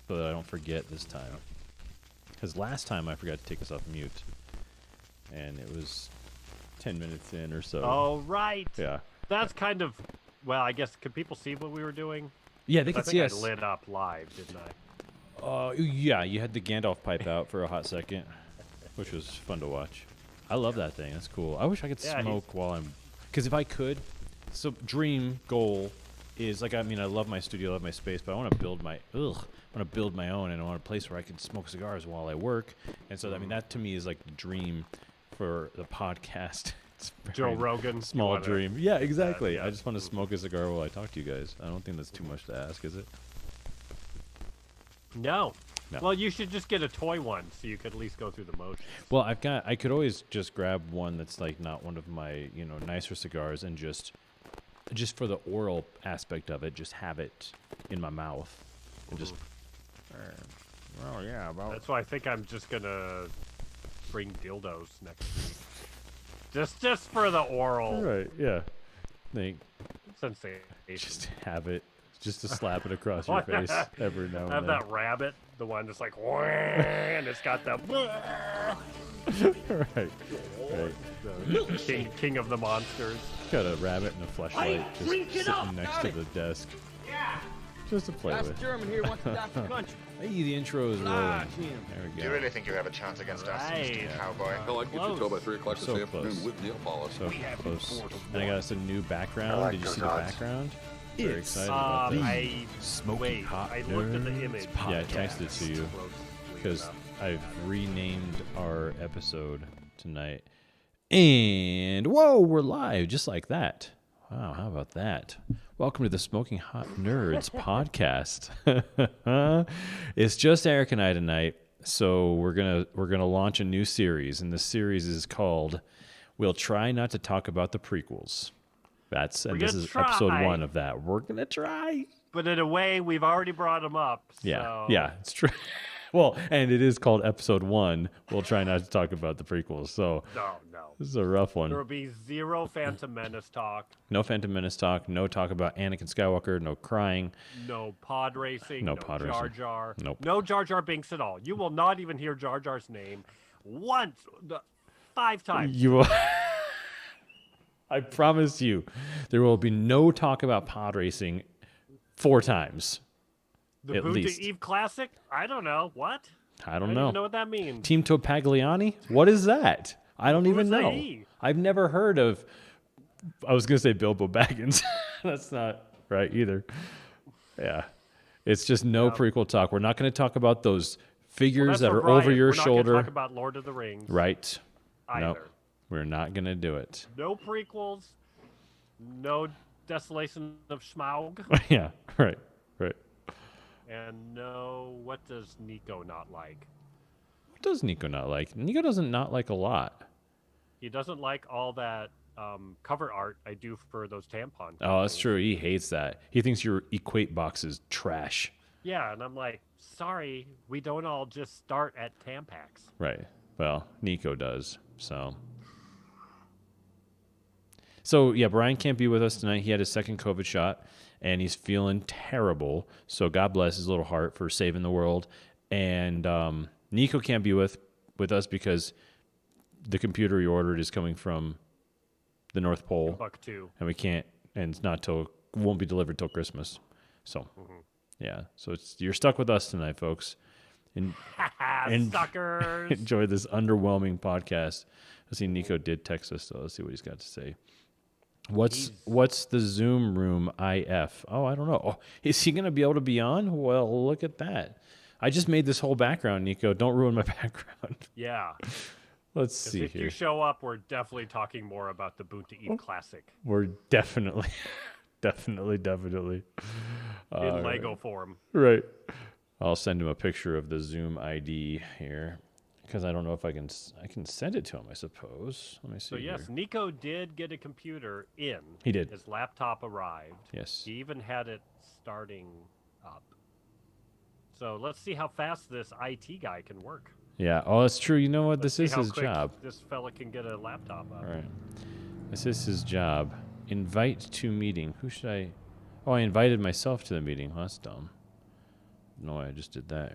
so that I don't forget this time. Because last time I forgot to take us off mute, and it was 10 minutes in or so. Oh, right. Yeah. That's kind of, well, I guess, could people see what we were doing? Yeah, they could see us. I lit up live, didn't I? Yeah, you had the Gandalf pipe out for a hot second, which was fun to watch. I love that thing. That's cool. I wish I could smoke while I'm... Because if I could... So, dream goal is, like, I mean, I love my studio, I love my space, but I want to build my... I want to build my own, and I want a place where I can smoke cigars while I work. And so, I mean, that to me is, like, the dream for the podcast. Joe Rogan. Small dream. Yeah, exactly. Yeah, I just want to smoke a cigar while I talk to you guys. I don't think that's too much to ask, is it? No. Well, you should just get a toy one so you could at least go through the motions. Well, I could always just grab one that's like not one of my, nicer cigars and just for the oral aspect of it, just have it in my mouth and just. Oh yeah, well. That's why I think I'm just gonna bring dildos next week. Just for the oral. Right. Yeah. Sensation. Just have it. Just to slap it across your face every now and then. Have that rabbit, the one that's like, and it's got the. Right. The king of the monsters. Got a rabbit and a fleshlight just sitting next to the desk. Yeah. Just to play with. German here wants to die for country. Hey, the intro is rolling. There we go. Do you really think you have a chance against us, Mr. Cowboy? Hell, I can get you told by 3 o'clock this afternoon with Neil Paula. So close. And I got us a new background. Did you see the background? Very excited about this. Smoking hot I looked at the image. Yeah, I texted it to you because I've renamed our episode tonight. And whoa, we're live just like that. Wow, how about that? Welcome to the Smoking Hot Nerds podcast. It's just Eric and I tonight, so we're gonna launch a new series, and the series is called "We'll Try Not to Talk About the Prequels." This is episode 1 of that. We're gonna try, but in a way, we've already brought them up. So. Yeah, it's true. Well, and it is called episode 1. We'll try not to talk about the prequels. So no. This is a rough one. There will be zero Phantom Menace talk. No Phantom Menace talk. No talk about Anakin Skywalker. No crying. No pod racing. No pod Jar racing. Jar. Nope. No Jar Jar Binks at all. You will not even hear Jar Jar's name once, 5 times. You will. I promise you, there will be no talk about pod racing 4 times. The at Boon least. to Eve Classic? I don't know. What? I don't I know. don't even know what that means. Team Topagliani? What is that? I don't even know. He? I've never heard of. I was gonna say Bilbo Baggins. That's not right either. Yeah, it's just no prequel talk. We're not going to talk about those figures that are over your shoulder. We're not going to talk about Lord of the Rings. Right. Either. No, we're not going to do it. No prequels. No Desolation of Smaug. Yeah. Right. And no, what does Nico not like? What does Nico not like? Nico doesn't not like a lot. He doesn't like all that cover art I do for those tampon. Oh, that's true. He hates that. He thinks your equate box is trash. Yeah, and I'm like, sorry, we don't all just start at Tampax. Right. Well, Nico does. So yeah, Brian can't be with us tonight. He had his second COVID shot, and he's feeling terrible. So God bless his little heart for saving the world. And Nico can't be with us because the computer he ordered is coming from the North Pole, Buck-2. and we can't. And it's not won't be delivered till Christmas. So yeah, so you're stuck with us tonight, folks. And Suckers. enjoy this underwhelming podcast. Let's see, Nico did text us, so let's see what he's got to say. What's the Zoom room IF? Oh, I don't know. Oh, is he going to be able to be on? Well, look at that. I just made this whole background, Nico. Don't ruin my background. Yeah. Let's see if here. you show up, we're definitely talking more about the Boon to Eve Classic. We're definitely. In Lego form. Right. I'll send him a picture of the Zoom ID here. Because I don't know if I can send it to him, I suppose. Let me see. So, yes, here. Nico did get a computer in. He did. His laptop arrived. Yes. He even had it starting up. So, let's see how fast this IT guy can work. Yeah. Oh, that's true. You know what? Let's This is see how his quick job. This fella can get a laptop up. All right. This is his job. Invite to meeting. Who should I... Oh, I invited myself to the meeting. Well, that's dumb. know why I just did that.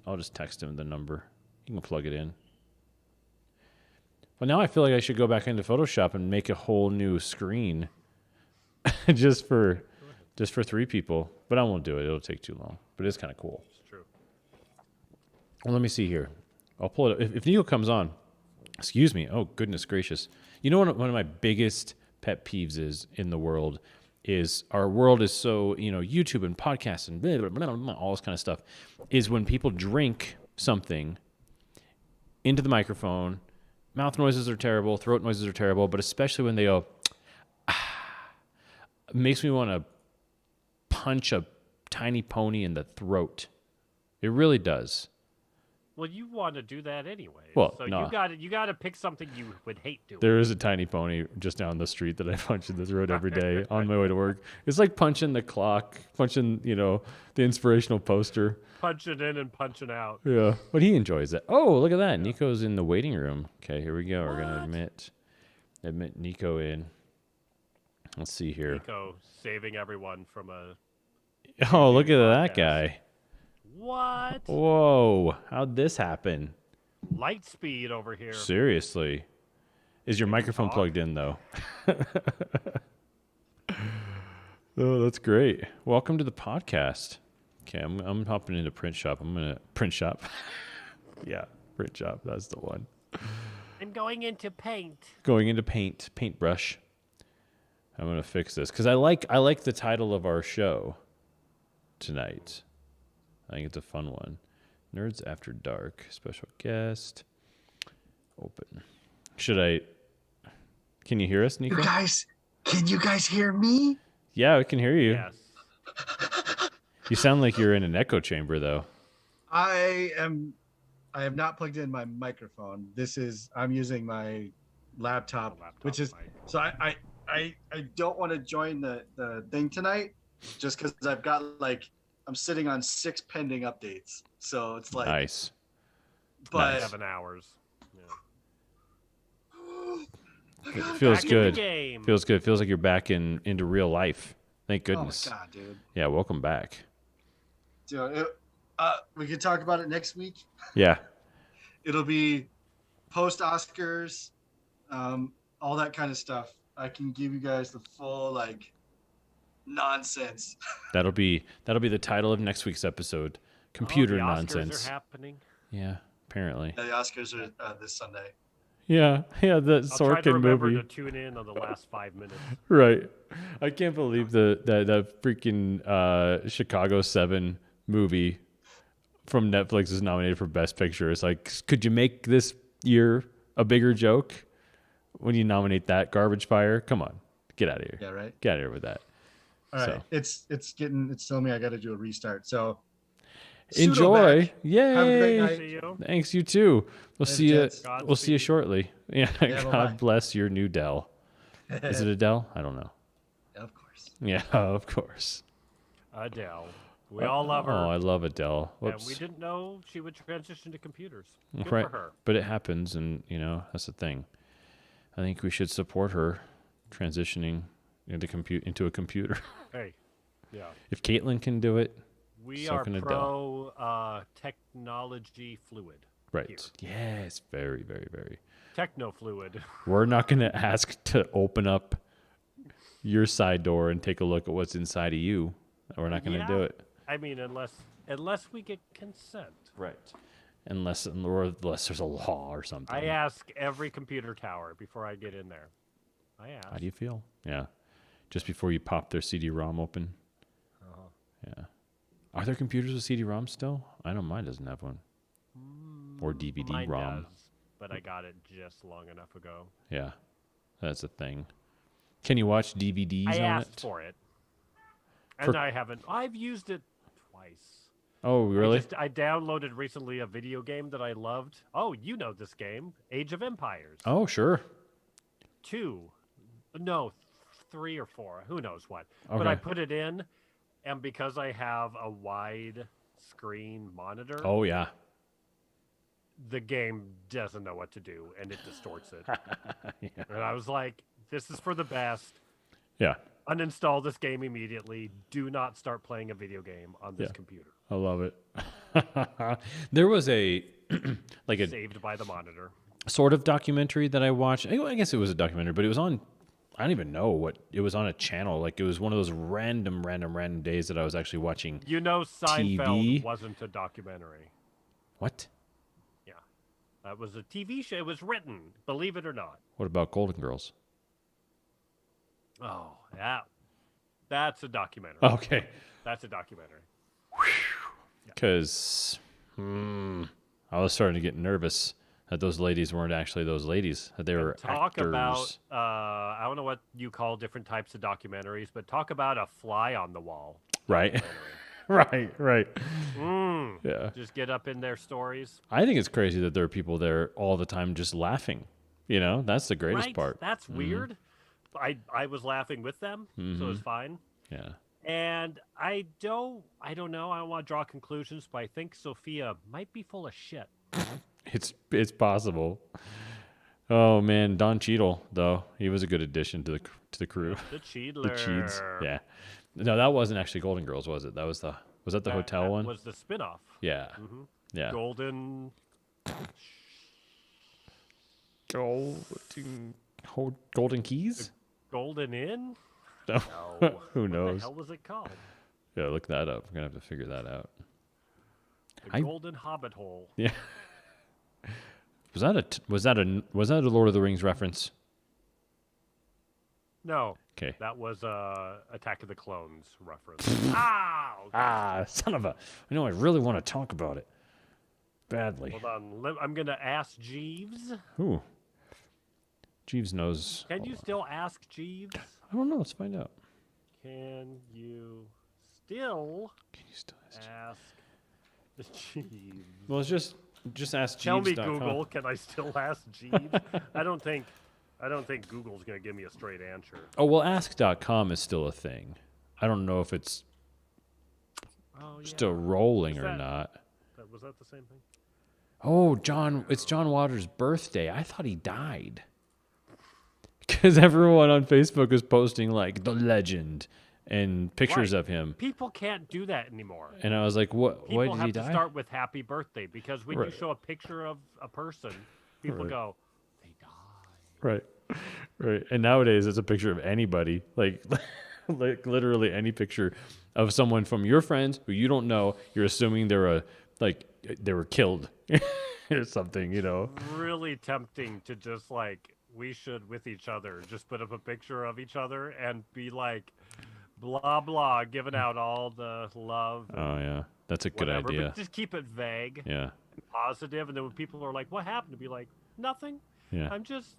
I'll just text him the number. You can plug it in. Well, now I feel like I should go back into Photoshop and make a whole new screen just for 3 people. But I won't do it. It'll take too long. But it's kind of cool. It's true. Well, let me see here. I'll pull it up. If Nico comes on, excuse me. Oh, goodness gracious. You know what one of my biggest pet peeves is in the world is our world is so, YouTube and podcasts and blah, blah, blah, blah, all this kind of stuff, is when people drink something into the microphone. Mouth noises are terrible. Throat noises are terrible. But especially when they go, it makes me want to punch a tiny pony in the throat. It really does. Well, you want to do that anyway. Well, so no. you got to pick something you would hate doing. There is a tiny pony just down the street that I punch in the throat every day on my way to work. It's like punching the clock, punching, the inspirational poster. Punching in and punching out. Yeah, but he enjoys it. Oh, look at that. Nico's in the waiting room. Okay, here we go. We're going to admit Nico in. Let's see here. Nico saving everyone from a... Oh, look at that guy. What? Whoa, how'd this happen? Light speed over here. Seriously. Is your microphone plugged in, though? Oh, that's great. Welcome to the podcast. Okay, I'm hopping into print shop. Print shop. Yeah, print shop. That's the one. I'm going into paint. Going into paintbrush. I'm gonna fix this because I like the title of our show tonight. I think it's a fun one. Nerds After Dark. Special guest. Open. Can you hear us, Nico? Can you guys hear me? Yeah, we can hear you. Yes. You sound like you're in an echo chamber, though. I have not plugged in my microphone. I'm using my laptop, which is mic. so I don't want to join the thing tonight just because I've got I'm sitting on 6 pending updates. So it's like Nice. But Nice. 7 hours. Yeah. It feels Back in good. the game. Feels good. Feels like you're back into real life. Thank oh goodness. my god, dude. Yeah, welcome back. Dude, we can talk about it next week. Yeah. It'll be post Oscars, all that kind of stuff. I can give you guys the full nonsense. That'll be the title of next week's episode. Computer the Oscars nonsense. are happening. Yeah, apparently. Yeah, the Oscars are this Sunday. Yeah, the I'll try to Sorkin remember movie. to tune in on the last 5 minutes. Right. I can't believe the freaking Chicago 7 movie from Netflix is nominated for Best Picture. It's like, could you make this year a bigger joke when you nominate that garbage fire? Come on. Get out of here. Yeah, right. Get out of here with that. All right. It's telling me I got to do a restart. So Enjoy. back. Yay. Have a great night. See you. Thanks, you too. We'll see you. Jets. We'll see you shortly. Yeah. Yeah, God bye-bye. bless your new Dell. Is it a Dell? I don't know. Of course. Yeah, of course. Adele. We all love her. Oh, I love Adele. and Whoops. we didn't know she would transition to computers. Good Right. for her. But it happens, and that's the thing. I think we should support her transitioning into a computer. Hey, yeah. If Caitlin can do it, We So are can Adele. pro technology fluid. right? Here. Yes, very, very, very. Techno fluid. We're not going to ask to open up your side door and take a look at what's inside of you. We're not going to do it. I mean, unless we get consent. Right. Unless there's a law or something. I ask every computer tower before I get in there. I ask. How do you feel? Yeah. Just before you pop their CD-ROM open. Yeah. Are there computers with CD-ROM still? I know mine doesn't have one. Or Mine DVD-ROM. does, but I got it just long enough ago. Yeah. That's a thing. Can you watch DVDs I on asked it? for it. And I haven't. I've used it twice. Oh, really? I downloaded recently a video game that I loved. Oh, you know this game. Age of Empires. Oh, sure. 2. No, 3 or 4. Who knows what. But Okay. I put it in, and because I have a wide screen monitor, Oh, yeah. the game doesn't know what to do, and it distorts it. Yeah. And I was like, this is for the best. Yeah. Uninstall this game immediately. Do not start playing a video game on this Yeah. computer. I love it. There was a like a Saved by the Monitor. sort of documentary that I watched. I guess it was a documentary, but it was on. I don't even know what it was on a channel. Like it was one of those random days that I was actually watching. You know, Seinfeld TV? wasn't a documentary. What? Yeah, that was a TV show. It was written, believe it or not. What about Golden Girls? Oh, that's a documentary. Okay. That's a documentary. Because I was starting to get nervous that those ladies weren't actually those ladies. That they were Talk actors. about, I don't know what you call different types of documentaries, but talk about a fly on the wall. Right. documentary. right. Yeah. Just get up in their stories. I think it's crazy that there are people there all the time just laughing. You know, that's the greatest Right? part. That's weird. I was laughing with them, so it's fine. Yeah. And I don't know. I don't want to draw conclusions, but I think Sophia might be full of shit. It's possible. Oh man, Don Cheadle though, he was a good addition to the crew. The Cheadler. The Cheeds. Yeah. No, that wasn't actually Golden Girls, was it? Was that the hotel that one? was the spinoff. Yeah. Yeah. Golden Golden Keys? Golden Inn? No. No. Who What the knows? hell was it called? Yeah, look that up. We're gonna have to figure that out. The Golden Hobbit Hole. Yeah. Was that a Lord of the Rings reference? No. Okay. That was a Attack of the Clones reference. Ow! Son of a! I know I really want to talk about it badly. Hold on. I'm gonna ask Jeeves. Ooh. Jeeves knows. Can you still ask Jeeves? I don't know. Let's find out. Can you still ask Jeeves? Well, it's just ask Jeeves. Tell me, Google. Can I still ask Jeeves? I don't think Google's gonna give me a straight answer. Oh well, ask.com is still a thing. I don't know if it's still rolling or not. Was that the same thing? Oh, it's John Waters' birthday. I thought he died. Because everyone on Facebook is posting like the legend and pictures Right. of him. People can't do that anymore. And I was like, what? Why People did he have to die? start with happy birthday because when you Right. show a picture of a person, people Right. go, they died. Right. And nowadays it's a picture of anybody, like literally any picture of someone from your friends who you don't know. You're assuming they were killed or something, you know. Really tempting to just we should with each other just put up a picture of each other and be like blah blah, giving out all the love. Oh yeah, that's a good whatever, idea. But just keep it vague. Yeah. And positive, and then when people are like, "What happened?" to be like, "Nothing. Yeah. I'm just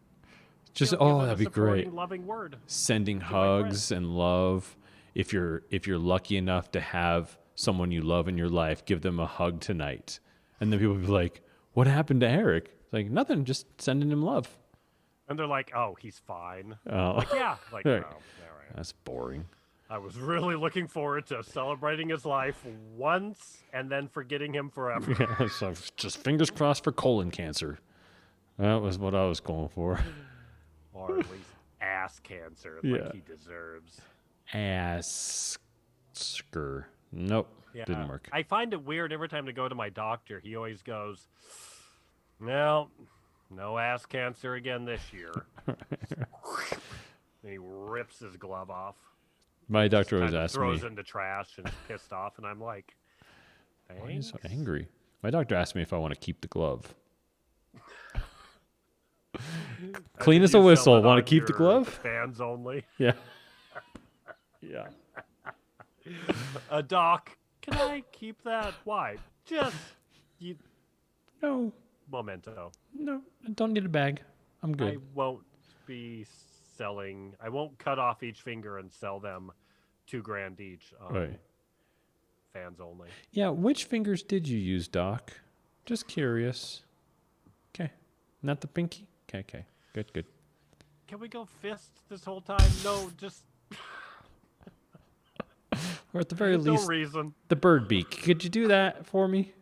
Just giving a that'd be great. supporting, loving word." Sending my hugs and love. If you're lucky enough to have someone you love in your life, give them a hug tonight. And then people will be like, "What happened to Eric?" It's like nothing, just sending him love. And they're like, "Oh, he's fine." Oh. Like, yeah. Like, Right. oh, all right. That's boring. I was really looking forward to celebrating his life once and then forgetting him forever. Yeah, so just fingers crossed for colon cancer. That was what I was going for. Or at least ass cancer, Yeah. like he deserves. Asker. Nope. Yeah. Didn't work. I find it weird every time to go to my doctor. He always goes, "Well, no ass cancer again this year." And he rips his glove off. My doctor always Kinda asked throws me. it in the trash and is pissed off, and I'm like, Why are you so "Thanks." angry? My doctor asked me if I want to keep the glove. And Clean then as a you whistle. sell it Want to on keep the your glove? Fans only. Yeah. Yeah. Doc, can I keep that? Why? Just No. memento. No. I don't need a bag. I'm I good. won't be selling. I won't cut off each finger and sell them $2,000 each. Right. Fans only. Yeah. Which fingers did you use, Doc? Just curious. Okay. Not the pinky? Okay. Good. Can we go fist this whole time? No, just Or at the very no least, reason. the bird beak. Could you do that for me?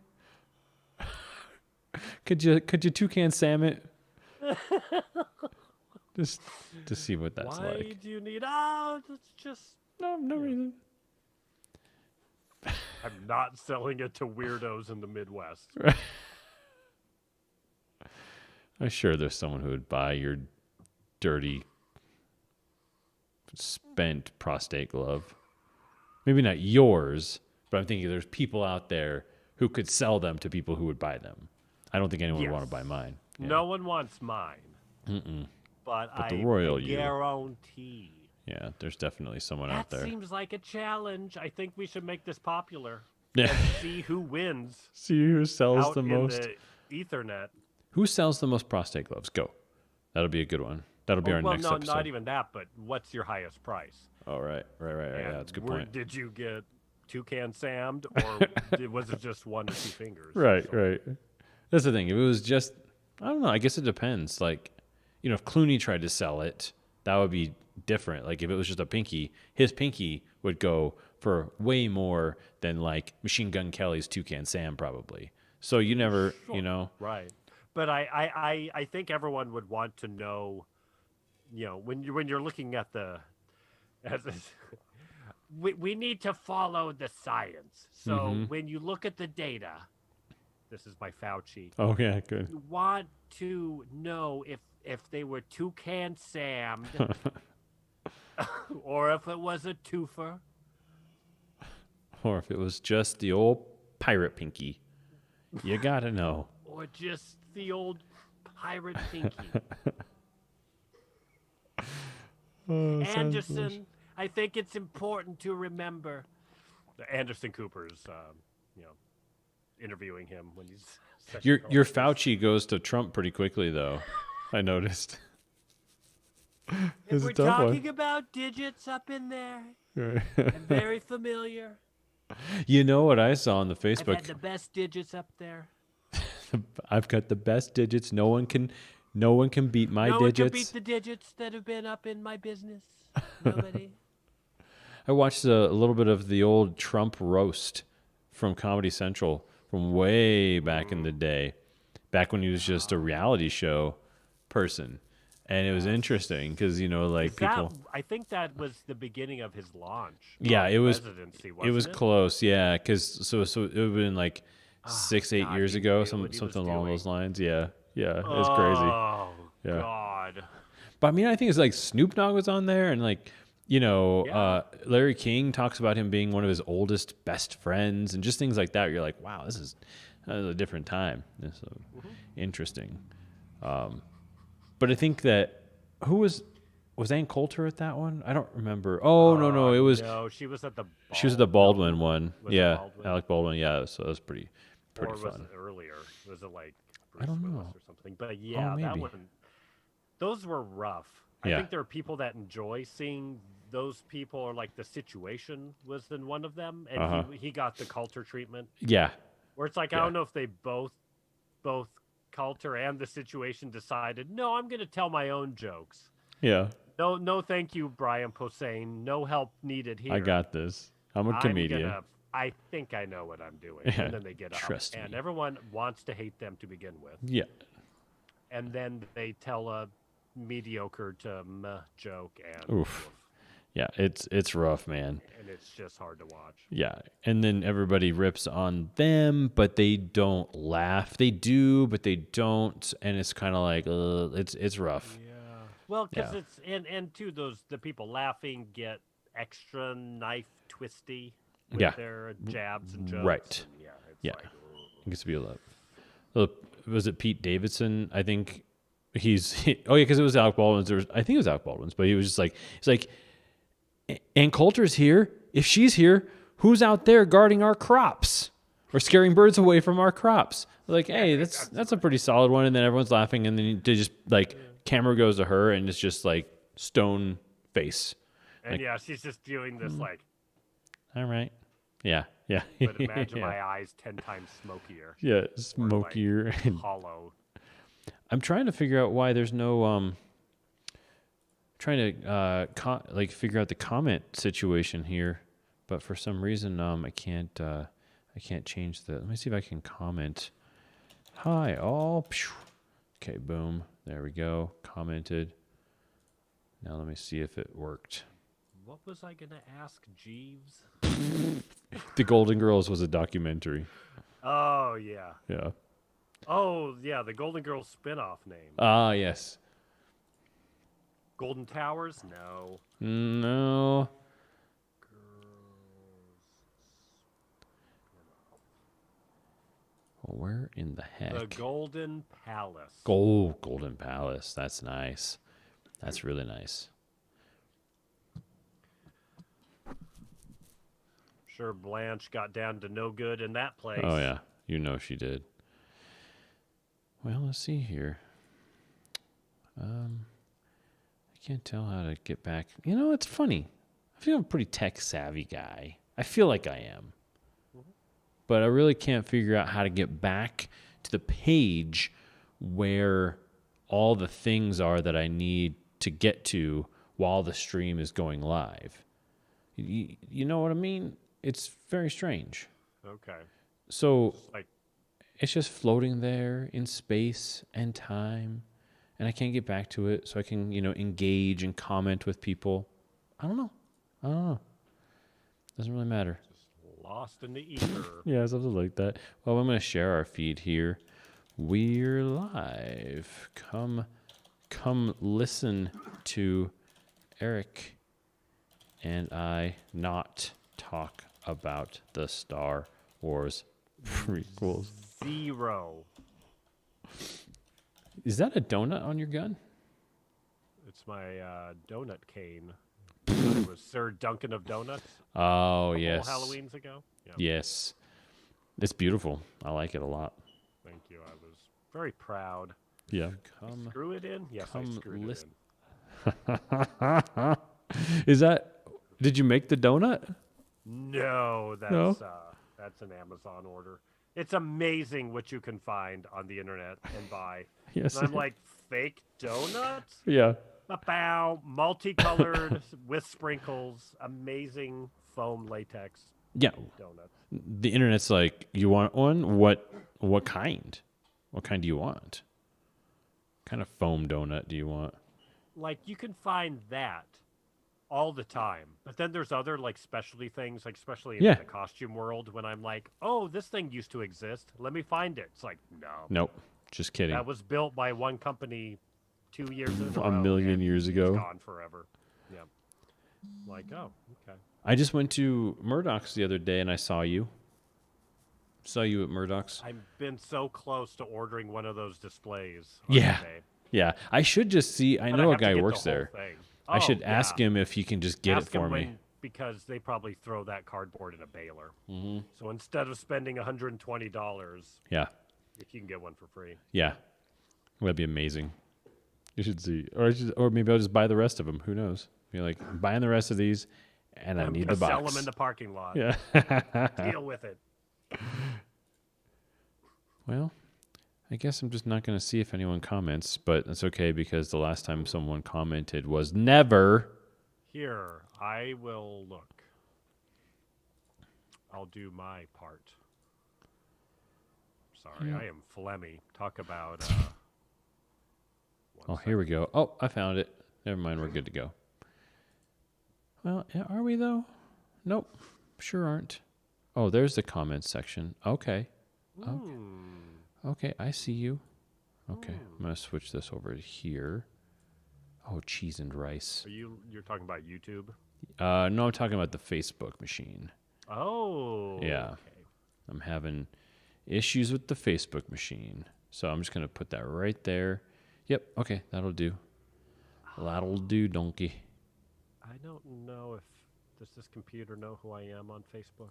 Could you toucan Sam it? Just to see what that's Why like. do you need? Oh, it's just No reason. I'm not selling it to weirdos in the Midwest. I'm sure there's someone who would buy your dirty, spent prostate glove. Maybe not yours, but I'm thinking there's people out there who could sell them to people who would buy them. I don't think anyone would want to buy mine. Yeah. No one wants mine. But the I royal you. guarantee. Yeah, there's definitely someone out there. That seems like a challenge. I think we should make this popular. Yeah. And see who wins. See who sells out the most. In the Ethernet. Who sells the most prostate gloves? Go. That'll be a good one. That'll be our next episode. Not even that, but what's your highest price? Oh, right. Yeah, that's a good point. Did you get Toucan Sammed, or was it just 1 or 2 fingers? Right. That's the thing. If it was just, I don't know. I guess it depends. Like, if Clooney tried to sell it, that would be different. Like, if it was just a pinky, his pinky would go for way more than, like, Machine Gun Kelly's Toucan Sam, probably. So you never, Right. But I think everyone would want to know, when you're looking at we need to follow the science. So when you look at the data, this is my Fauci. Oh yeah, good. You want to know if they were Toucan Sammed, or if it was a twofer, or if it was just the old pirate pinky. You gotta know. Or just the old pirate pinky. Anderson, I think it's important to remember. Anderson Cooper's, interviewing him when he's. Your Fauci goes to Trump pretty quickly, though. I noticed. If we're talking about digits up in there, I'm very familiar. You know what I saw on the Facebook? I've had the best digits up there. I've got the best digits. No one can beat my digits. No one can beat the digits that have been up in my business. Nobody. I watched a little bit of the old Trump roast from Comedy Central from way back in the day, back when he was just a reality show person. And it was interesting because, people. I think that was the beginning of his launch. Yeah, it was. Residency, it was close, yeah. Because so it would have been like 6-8 years ago, something along those lines. Yeah, it was crazy. Oh yeah. God. But I mean, I think it's like Snoop Dogg was on there, and Larry King talks about him being one of his oldest best friends, and just things like that. You're like, wow, this is a different time. It's interesting. But I think that was Ann Coulter at that one? I don't remember. Oh no, it was. No, she was at the. She was at the Baldwin one. Yeah, Baldwin? Alec Baldwin. Yeah, so that was pretty or was fun. it earlier? Was it like Bruce I don't know Willis or something? But yeah, that one. Those were rough. I think there are people that enjoy seeing those people, or like the situation was in one of them, and he got the Coulter treatment. Yeah. Where it's like I don't know if they both Coulter and the situation decided, no, I'm going to tell my own jokes. Yeah. No, thank you, Brian Posehn. No help needed here. I got this. I'm a comedian. I think I know what I'm doing. Yeah, and then they get up. trust me. And everyone wants to hate them to begin with. Yeah. And then they tell a mediocre to meh joke. And oof. Yeah, it's rough, man. And it's just hard to watch. Yeah, and then everybody rips on them, but they don't laugh. They do, but they don't, and it's kind of like it's rough. Yeah. Well, because it's and too the people laughing get extra knife twisty with their jabs and jokes. Right. And Like, it gets to be a lot. Was it Pete Davidson? I think because it was Alec Baldwin's. I think it was Alec Baldwin's, but he was just like he's like. Ann Coulter's here. If she's here, who's out there guarding our crops or scaring birds away from our crops? Like, hey, that's a pretty solid one. And then everyone's laughing, and then they just camera goes to her, and it's just like stone face. And she's just doing this like. All right. Yeah. But imagine my eyes 10 times smokier. Yeah, smokier and hollow. I'm trying to figure out why there's no trying to figure out the comment situation here, but for some reason I can't change the. Let me see if I can comment. Hi all. Okay, boom. There we go. Commented. Now let me see if it worked. What was I gonna ask Jeeves? The Golden Girls was a documentary. Oh yeah. Yeah. Oh yeah, the Golden Girls spin-off name. Ah, yes. Golden Towers? No. No. Well, where in the heck? The Golden Palace. Golden Palace. That's nice. That's really nice. Sure, Blanche got down to no good in that place. Oh, yeah. You know she did. Well, let's see here. I can't tell how to get back. You know, it's funny. I feel I'm a pretty tech-savvy guy. I feel like I am. But I really can't figure out how to get back to the page where all the things are that I need to get to while the stream is going live. You know what I mean? It's very strange. Okay. So it's just floating there in space and time, and I can't get back to it so I can, engage and comment with people. I don't know. Doesn't really matter. Lost in the ether. Yeah, something like that. Well, I'm going to share our feed here. We're live. Come listen to Eric and I not talk about the Star Wars prequels. 0. Is that a donut on your gun? It's my donut cane. It was Sir Duncan of Donuts. Oh, yes. Halloweens ago. Yeah. Yes. It's beautiful. I like it a lot. Thank you. I was very proud. Yeah. Screw it in? Yes, I screwed it in. Is that... Did you make the donut? No, that's an Amazon order. It's amazing what you can find on the internet and buy. Yes. And I'm like, fake donuts? Yeah. Bow, multicolored with sprinkles, amazing foam latex. Yeah. Donuts. The internet's like, you want one? What kind? What kind do you want? What kind of foam donut do you want? Like, you can find that all the time. But then there's other, specialty things, especially in the costume world, when I'm like, oh, this thing used to exist. Let me find it. It's like, no. Nope. Just kidding. That was built by one company 2 years ago. A million years ago. It's gone forever. Yeah. Like, oh, okay. I just went to Murdoch's the other day and I saw you. Saw you at Murdoch's. I've been so close to ordering one of those displays. Yeah. Yeah. I should just see. I know a guy who works there. I should ask him if he can just get it for me. Because they probably throw that cardboard in a baler. Mm-hmm. So instead of spending $120, yeah, if you can get one for free. Yeah. That'd be amazing. You should see. Or maybe I'll just buy the rest of them. Who knows? Be like, buying the rest of these, and I need the box. Sell them in the parking lot. Yeah. Deal with it. Well, I guess I'm just not going to see if anyone comments, but that's okay because the last time someone commented was never. Here, I will look. I'll do my part. Sorry, I am phlegmy. Talk about... oh, here we go. Oh, I found it. Never mind, we're good to go. Well, are we though? Nope, sure aren't. Oh, there's the comments section. Okay. Okay, I see you. Okay, I'm going to switch this over to here. Oh, cheese and rice. You're talking about YouTube? No, I'm talking about the Facebook machine. Oh. Yeah. Okay. I'm having issues with the Facebook machine. So I'm just going to put that right there. Yep, okay, that'll do. That'll do, donkey. I don't know does this computer know who I am on Facebook?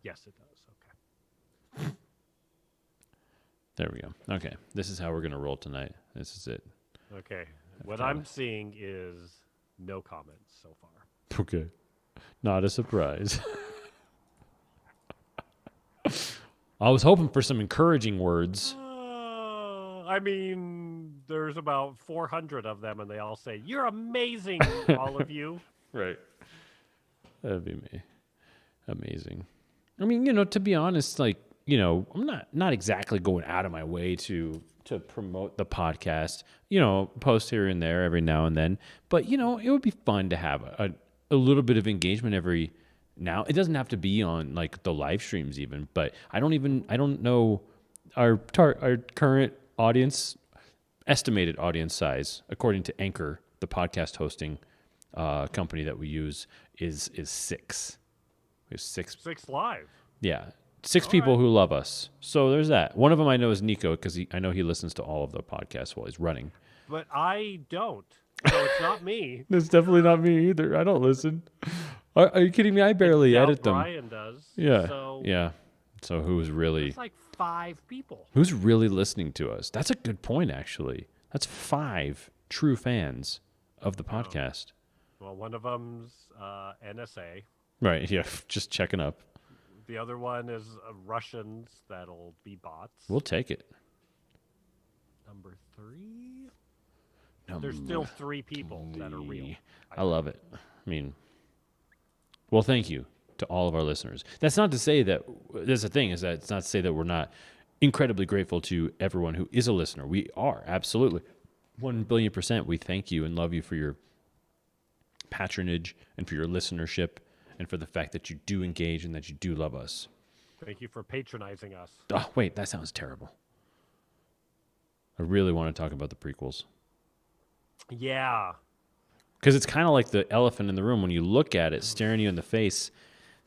Yes, it does. Okay. There we go. Okay, this is how we're going to roll tonight. This is it. Okay. What I'm seeing is no comments so far. Okay. Not a surprise. I was hoping for some encouraging words. I mean, there's about 400 of them, and they all say, "You're amazing, all of you." Right. That'd be me. Amazing. I mean, to be honest, I'm not exactly going out of my way to promote the podcast, post here and there every now and then. But, it would be fun to have a little bit of engagement every now. It doesn't have to be on like the live streams even, but I don't know our current audience, estimated audience size, according to Anchor, the podcast hosting company that we use, is 6. We have 6. 6 live. Yeah. 6 people who love us. So there's that. One of them I know is Nico, because I know he listens to all of the podcasts while he's running. But I don't. So it's not me. It's definitely not me either. I don't listen. Are you kidding me? I barely edit them. Brian does. Yeah. So yeah. So who's really... It's like 5 people. Who's really listening to us? That's a good point, actually. That's 5 true fans of the podcast. Well, one of them's NSA. Right, yeah. Just checking up. The other one is Russians that'll be bots. We'll take it. Number 3? There's still 3 people that are real. I love it. I mean, well, thank you to all of our listeners. That's not to say that, that's the thing, is that it's not to say that we're not incredibly grateful to everyone who is a listener. We are, absolutely. 1,000,000,000%. We thank you and love you for your patronage and for your listenership and for the fact that you do engage and that you do love us. Thank you for patronizing us. Oh, wait, that sounds terrible. I really want to talk about the prequels. Yeah. Because it's kind of like the elephant in the room when you look at it, staring you in the face,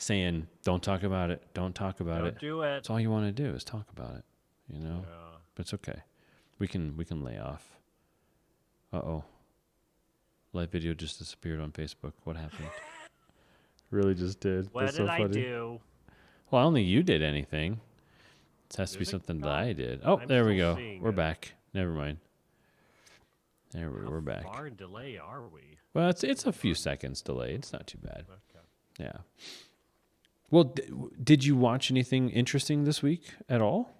saying, don't talk about it, don't talk about it. Don't do it. That's all you want to do is talk about it, you know? Yeah. But it's okay. We can lay off. Uh-oh. Live video just disappeared on Facebook. What happened? Really just did. What That's did so I funny. do? Well, I don't think you did anything. It has to be Is it something that gone? I did. Oh, I'm there we still go. seeing We're it. back. Never mind. There we're back. How far in delay are we? Well, it's a few seconds delay. It's not too bad. Okay. Yeah. Well, did you watch anything interesting this week at all?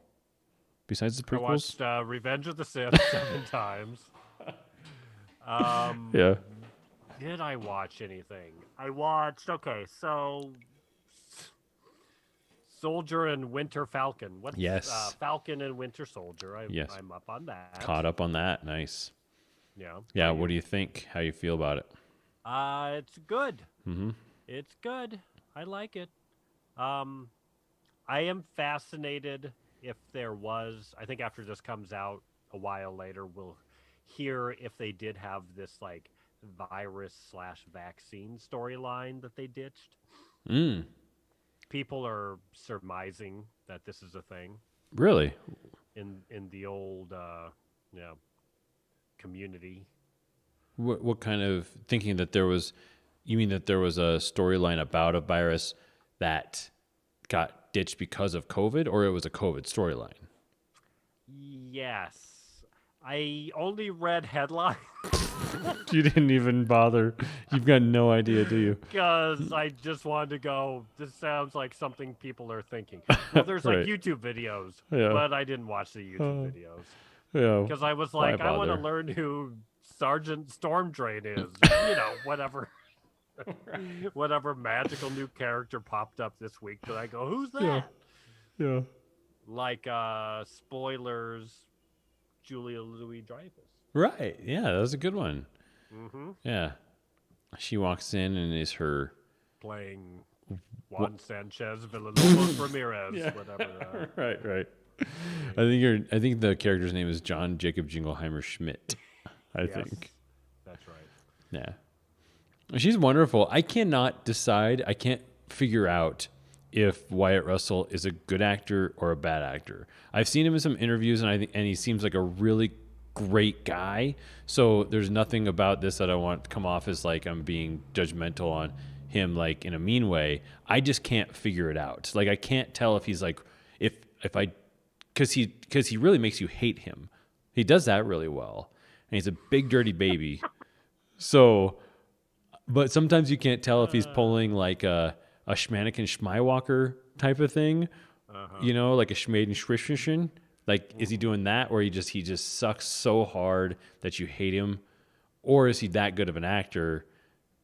Besides the I prequels? watched Revenge of the Sith 7 times. Yeah. Did I watch anything? I watched, so Soldier and Winter Falcon. What's Yes. Falcon and Winter Soldier? Yes. I'm up on that. Caught up on that. Nice. Yeah. Yeah. What do you think? How you feel about it? It's good. Mm-hmm. It's good. I like it. I am fascinated if there was, I think after this comes out a while later, we'll hear if they did have this like virus/vaccine storyline that they ditched. Mm. People are surmising that this is a thing Really? in the old community. What kind of thinking that there was? You mean that there was a storyline about a virus that got ditched because of COVID, or it was a COVID storyline? Yes. I only read headlines. You didn't even bother. You've got no idea, do you? Because I just wanted to go, this sounds like something people are thinking. Well, there's like Right. YouTube videos, Yeah. but I didn't watch the YouTube videos. Yeah. Because I was Why like, I want to bother? learn who Sergeant Stormdrain is. Whatever. Whatever magical new character popped up this week. But I go, who's that? Yeah. Yeah. Like, spoilers, Julia Louis-Dreyfus. Right. Yeah, that was a good one. Mm-hmm. Yeah. She walks in and is her... Playing Juan Sanchez Villalobos Ramirez, whatever. Right. I think the character's name is John Jacob Jingleheimer Schmidt. I think. That's right. Yeah. She's wonderful. I cannot decide. I can't figure out if Wyatt Russell is a good actor or a bad actor. I've seen him in some interviews, and he seems like a really great guy. So there's nothing about this that I want to come off as like I'm being judgmental on him, like in a mean way. I just can't figure it out. Like I can't tell if he's like because he really makes you hate him. He does that really well, and he's a big dirty baby. So. But sometimes you can't tell if he's pulling like a Schmaniken Schmeiwalker type of thing, like a Schmaden Schwischen. Like, is he doing that, or he just sucks so hard that you hate him, or is he that good of an actor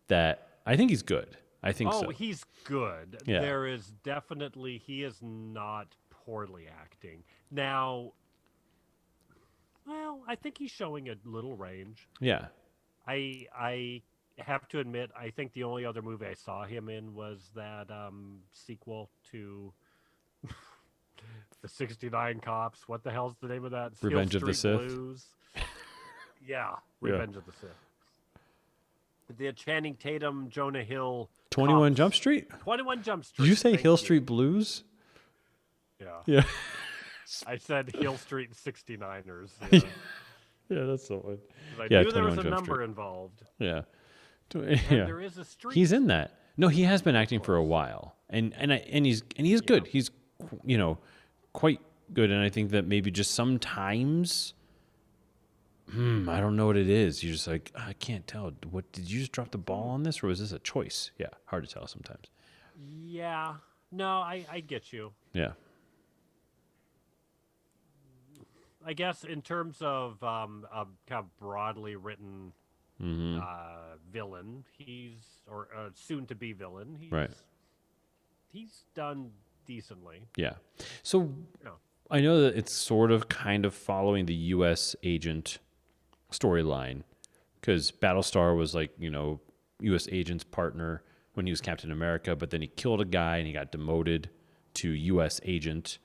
that I think he's good? I think so. Oh, he's good. Yeah. There is definitely he is not poorly acting. Now, well, I think he's showing a little range. Yeah. I have to admit, I think the only other movie I saw him in was that sequel to the 69 Cops. What the hell's the name of that? Revenge of the Sith. Blues. Yeah, Revenge of the Sith. The Channing Tatum, Jonah Hill. 21 Jump Street? 21 Jump Street. Did you say Hill Street Blues? Yeah. Yeah. I said Hill Street 69ers. Yeah, that's the one. I knew there was a number involved. Yeah. And there is a street. He's in that. No, he has been acting for a while. And he's good. He's quite good, and I think that maybe just sometimes I don't know what it is. You're just like, I can't tell. What did you just drop the ball on this, or was this a choice? Yeah, hard to tell sometimes. Yeah. No, I get you. Yeah. I guess in terms of a kind of broadly written villain, or soon to be villain. He's done decently. Yeah. So I know that it's sort of kind of following the U.S. agent storyline, because Battlestar was like, U.S. agent's partner when he was Captain America, but then he killed a guy and he got demoted to U.S. agent.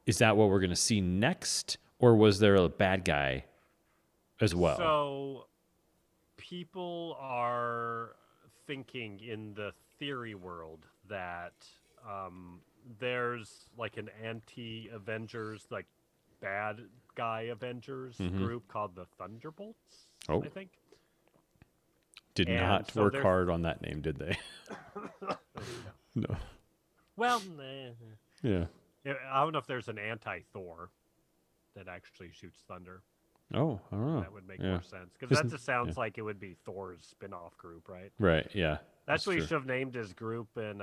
Is that what we're going to see next, or was there a bad guy as well? So people are thinking in the theory world that there's like an anti-Avengers, like bad guy Avengers group called the Thunderbolts, I think. Did not work hard on that name, did they? No. Well, yeah. I don't know if there's an anti-Thor that actually shoots thunder. Oh, I don't know. That would make more sense, because that just sounds like it would be Thor's spin-off group, right? Right, yeah. That's what he should have named his group in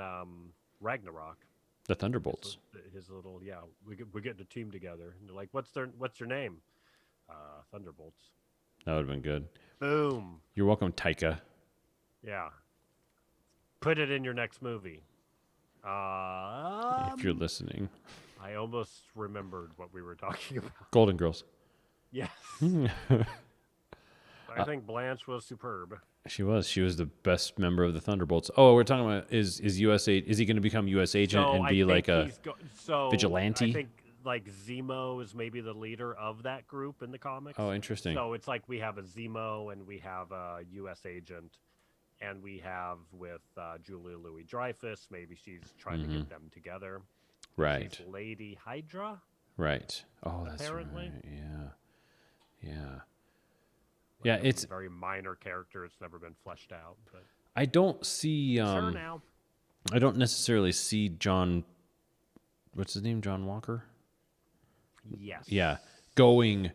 Ragnarok. The Thunderbolts. His little, we're getting a team together. And they're like, what's your name? Thunderbolts. That would have been good. Boom. You're welcome, Taika. Yeah. Put it in your next movie. If you're listening. I almost remembered what we were talking about. Golden Girls. Yes. I think Blanche was superb. She was the best member of the Thunderbolts. Oh, we're talking about is US is he going to become U.S. agent and be like a vigilante? I think like Zemo is maybe the leader of that group in the comics. Oh, interesting. So it's like we have a Zemo and we have a U.S. agent, and we have with Julia Louis-Dreyfus. Maybe she's trying to get them together. Right. She's Lady Hydra. Right. Oh, that's apparently. Right. Yeah. Yeah, it's a very minor character. It's never been fleshed out. But I don't see. Sure now. I don't necessarily see John. What's his name? John Walker. Yes. Yeah, going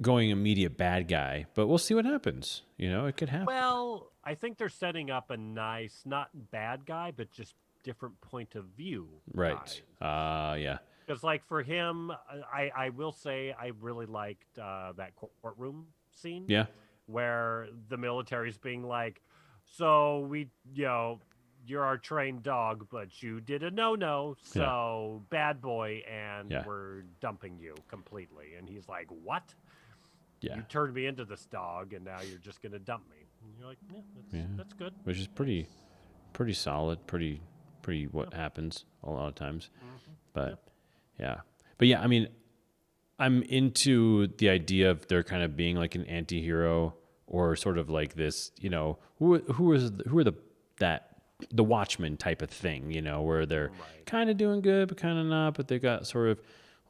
immediate bad guy, but we'll see what happens. It could happen. Well, I think they're setting up a nice, not bad guy, but just different point of view. Right. Yeah. Because like for him, I will say I really liked that courtroom scene. Yeah. Where the military's being like, so you're our trained dog, but you did a no-no, so bad boy, and we're dumping you completely. And he's like, what? Yeah. You turned me into this dog, and now you're just going to dump me. And you're like, that's good. Which is pretty solid, pretty what happens a lot of times. But, yeah. But, yeah, I mean, I'm into the idea of there kind of being like an anti-hero or sort of like this, who are the Watchmen type of thing, where they're kind of doing good, but kind of not, but they've got sort of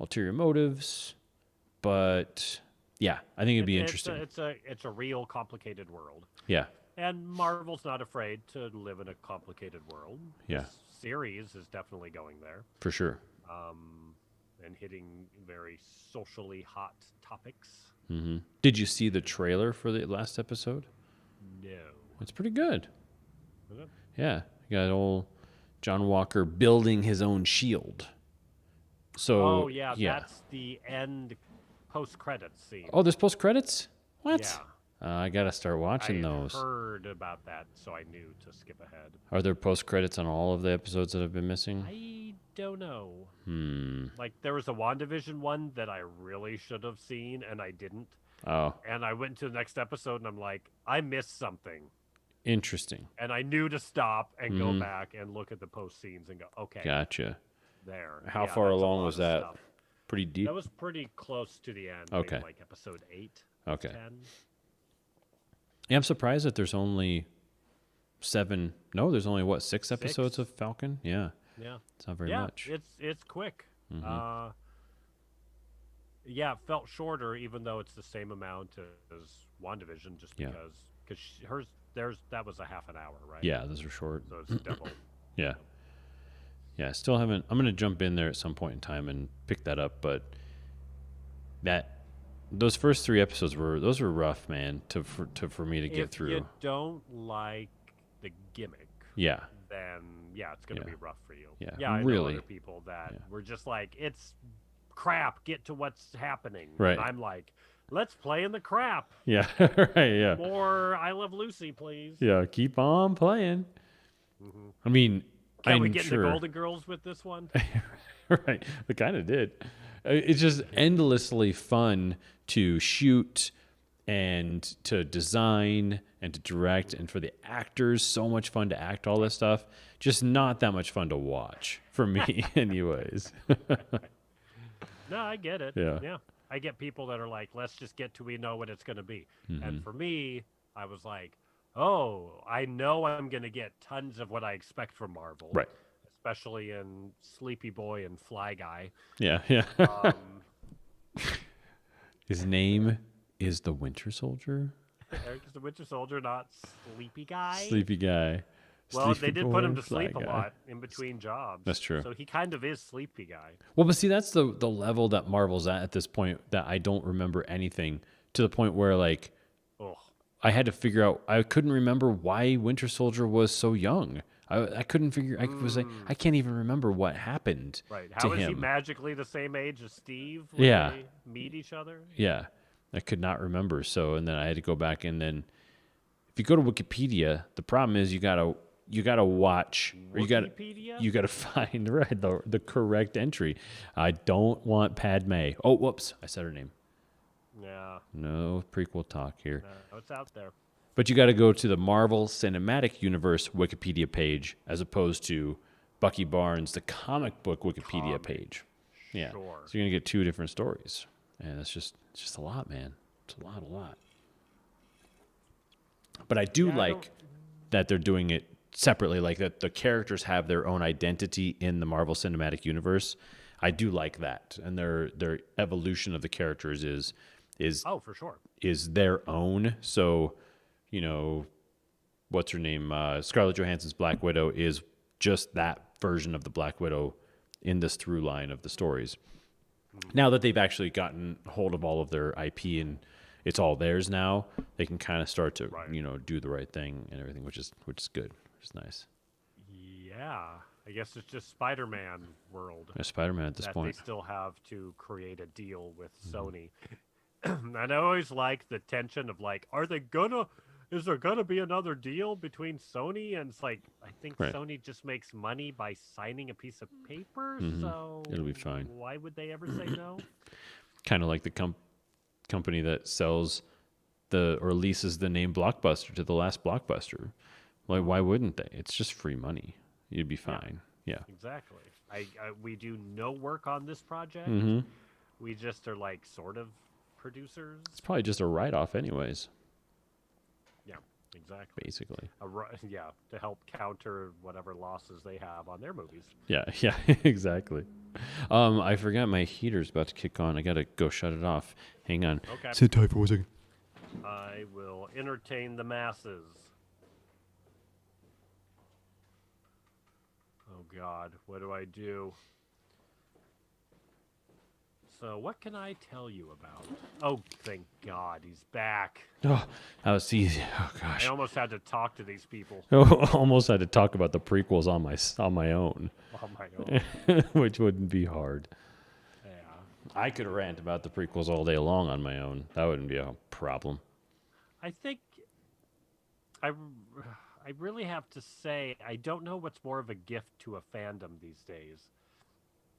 ulterior motives. But yeah, I think it'd be interesting. It's a real complicated world. Yeah. And Marvel's not afraid to live in a complicated world. Yeah. This series is definitely going there. For sure. And hitting very socially hot topics. Mm-hmm. Did you see the trailer for the last episode? No. It's pretty good. Is it? Yeah. You got old John Walker building his own shield. So, that's the end post-credits scene. Oh, there's post-credits? What? Yeah. I got to start watching those. I heard about that, so I knew to skip ahead. Are there post-credits on all of the episodes that have been missing? I don't know. Like, there was a WandaVision one that I really should have seen, and I didn't. Oh. And I went to the next episode, and I'm like, I missed something. Interesting. And I knew to stop and go back and look at the post scenes and go, okay. Gotcha. There. How far along was that? Stuff. Pretty deep? That was pretty close to the end. Okay. Maybe like episode 8. Okay. 10. Yeah, I'm surprised that there's only 7. No, there's only, what, 6 episodes of Falcon? Yeah. Yeah. It's not very much. It's quick. Yeah, it felt shorter, even though it's the same amount as WandaVision, just because that was a half an hour, right? Yeah, those are short. So it's double. Yeah. Yeah, I still haven't. I'm going to jump in there at some point in time and pick that up, but those first 3 episodes were rough, man, for me to get through. If you don't like the gimmick, yeah, then it's going to be rough for you. Yeah, I really. know other people that were just like, it's crap, get to what's happening. Right. And I'm like, let's play in the crap. Yeah, right, yeah. More I Love Lucy, please. Yeah, keep on playing. I mean, Can we get the Golden Girls with this one? Right, we kind of did. It's just endlessly fun to shoot and to design and to direct, and for the actors, so much fun to act all this stuff. Just not that much fun to watch for me, anyways. No, I get it. Yeah. I get people that are like, let's just get to we know what it's going to be. And for me, I was like, oh, I know I'm going to get tons of what I expect from Marvel. Right. Especially in Sleepy Boy and Fly Guy. Yeah. His name is the Winter Soldier. Eric is the Winter Soldier, not Sleepy Guy. Sleepy Guy. Well, Sleepy they did put him Boy, to sleep Fly a Guy. lot in between jobs. That's true. So he kind of is Sleepy Guy. Well, but see, that's the level that Marvel's at this point, that I don't remember anything, to the point where, like, I had to figure out, I couldn't remember why Winter Soldier was so young. I couldn't figure, I was like, I can't even remember what happened Right. to How is him. he magically the same age as Steve when they meet each other? Yeah, I could not remember. So, and then I had to go back, and then if you go to Wikipedia, the problem is you gotta watch, or you gotta find the correct entry. I don't want Padme. Oh, whoops, I said her name. Yeah. No prequel talk here. No, it's out there. But you got to go to the Marvel Cinematic Universe Wikipedia page, as opposed to Bucky Barnes, the comic book Wikipedia page. Yeah. Sure. So you're gonna get 2 different stories, and it's just a lot, man. It's a lot. But I do like that they're doing it separately, like that the characters have their own identity in the Marvel Cinematic Universe. I do like that, and their evolution of the characters is oh, for sure, is their own. So, what's her name? Scarlett Johansson's Black Widow is just that version of the Black Widow in this through line of the stories. Now that they've actually gotten hold of all of their IP and it's all theirs now, they can kind of start to do the right thing and everything, which is good, which is nice. Yeah, I guess it's just Spider-Man world. Yeah, Spider-Man at this point. They still have to create a deal with Sony. And I always like the tension of like, is there gonna be another deal between Sony and it's like, I think Sony just makes money by signing a piece of paper, so it'll be fine. Why would they ever say no? Kind of like the company that sells or leases the name Blockbuster to the last Blockbuster. Like, why wouldn't they? It's just free money. You'd be fine. Yeah. Exactly. We do no work on this project. We just are like sort of producers. It's probably just a write-off anyways. Yeah, exactly. Basically. To help counter whatever losses they have on their movies. Yeah, exactly. I forgot my heater's about to kick on. I got to go shut it off. Hang on. Okay. Sit tight for a second. I will entertain the masses. Oh, God. What do I do? So, what can I tell you about? Oh, thank God, he's back. Oh, that was easy. Oh, gosh. I almost had to talk to these people. Almost had to talk about the prequels on my own. On my own. Which wouldn't be hard. Yeah. I could rant about the prequels all day long on my own. That wouldn't be a problem. I think I really have to say, I don't know what's more of a gift to a fandom these days.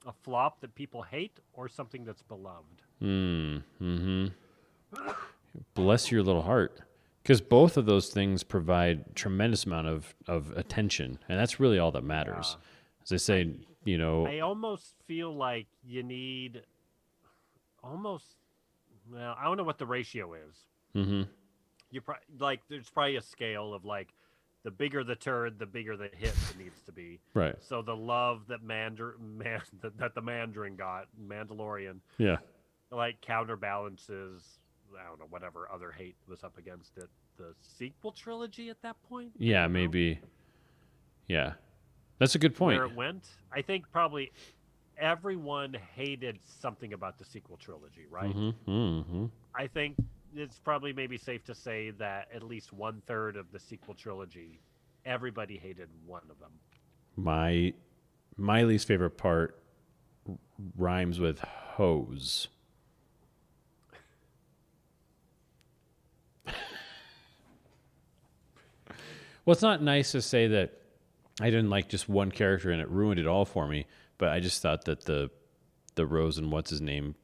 A flop that people hate or something that's beloved? bless your little heart. Because both of those things provide tremendous amount of attention, and that's really all that matters. As I say, I almost feel like you need almost. Well, I don't know what the ratio is. Mm-hmm. There's probably a scale of like, the bigger the turd, the bigger the hit it needs to be. Right. So the love that that the Mandarin got, Mandalorian, yeah, like counterbalances. I don't know, whatever other hate was up against it. The sequel trilogy at that point? Yeah, maybe. Yeah. That's a good point. Where it went? I think probably everyone hated something about the sequel trilogy, right? Mm-hmm. Mm-hmm. I think it's probably maybe safe to say that at least 1/3 of the sequel trilogy, everybody hated one of them. My least favorite part rhymes with hose. Well, it's not nice to say that I didn't like just one character and it ruined it all for me, but I just thought that the Rose and what's his name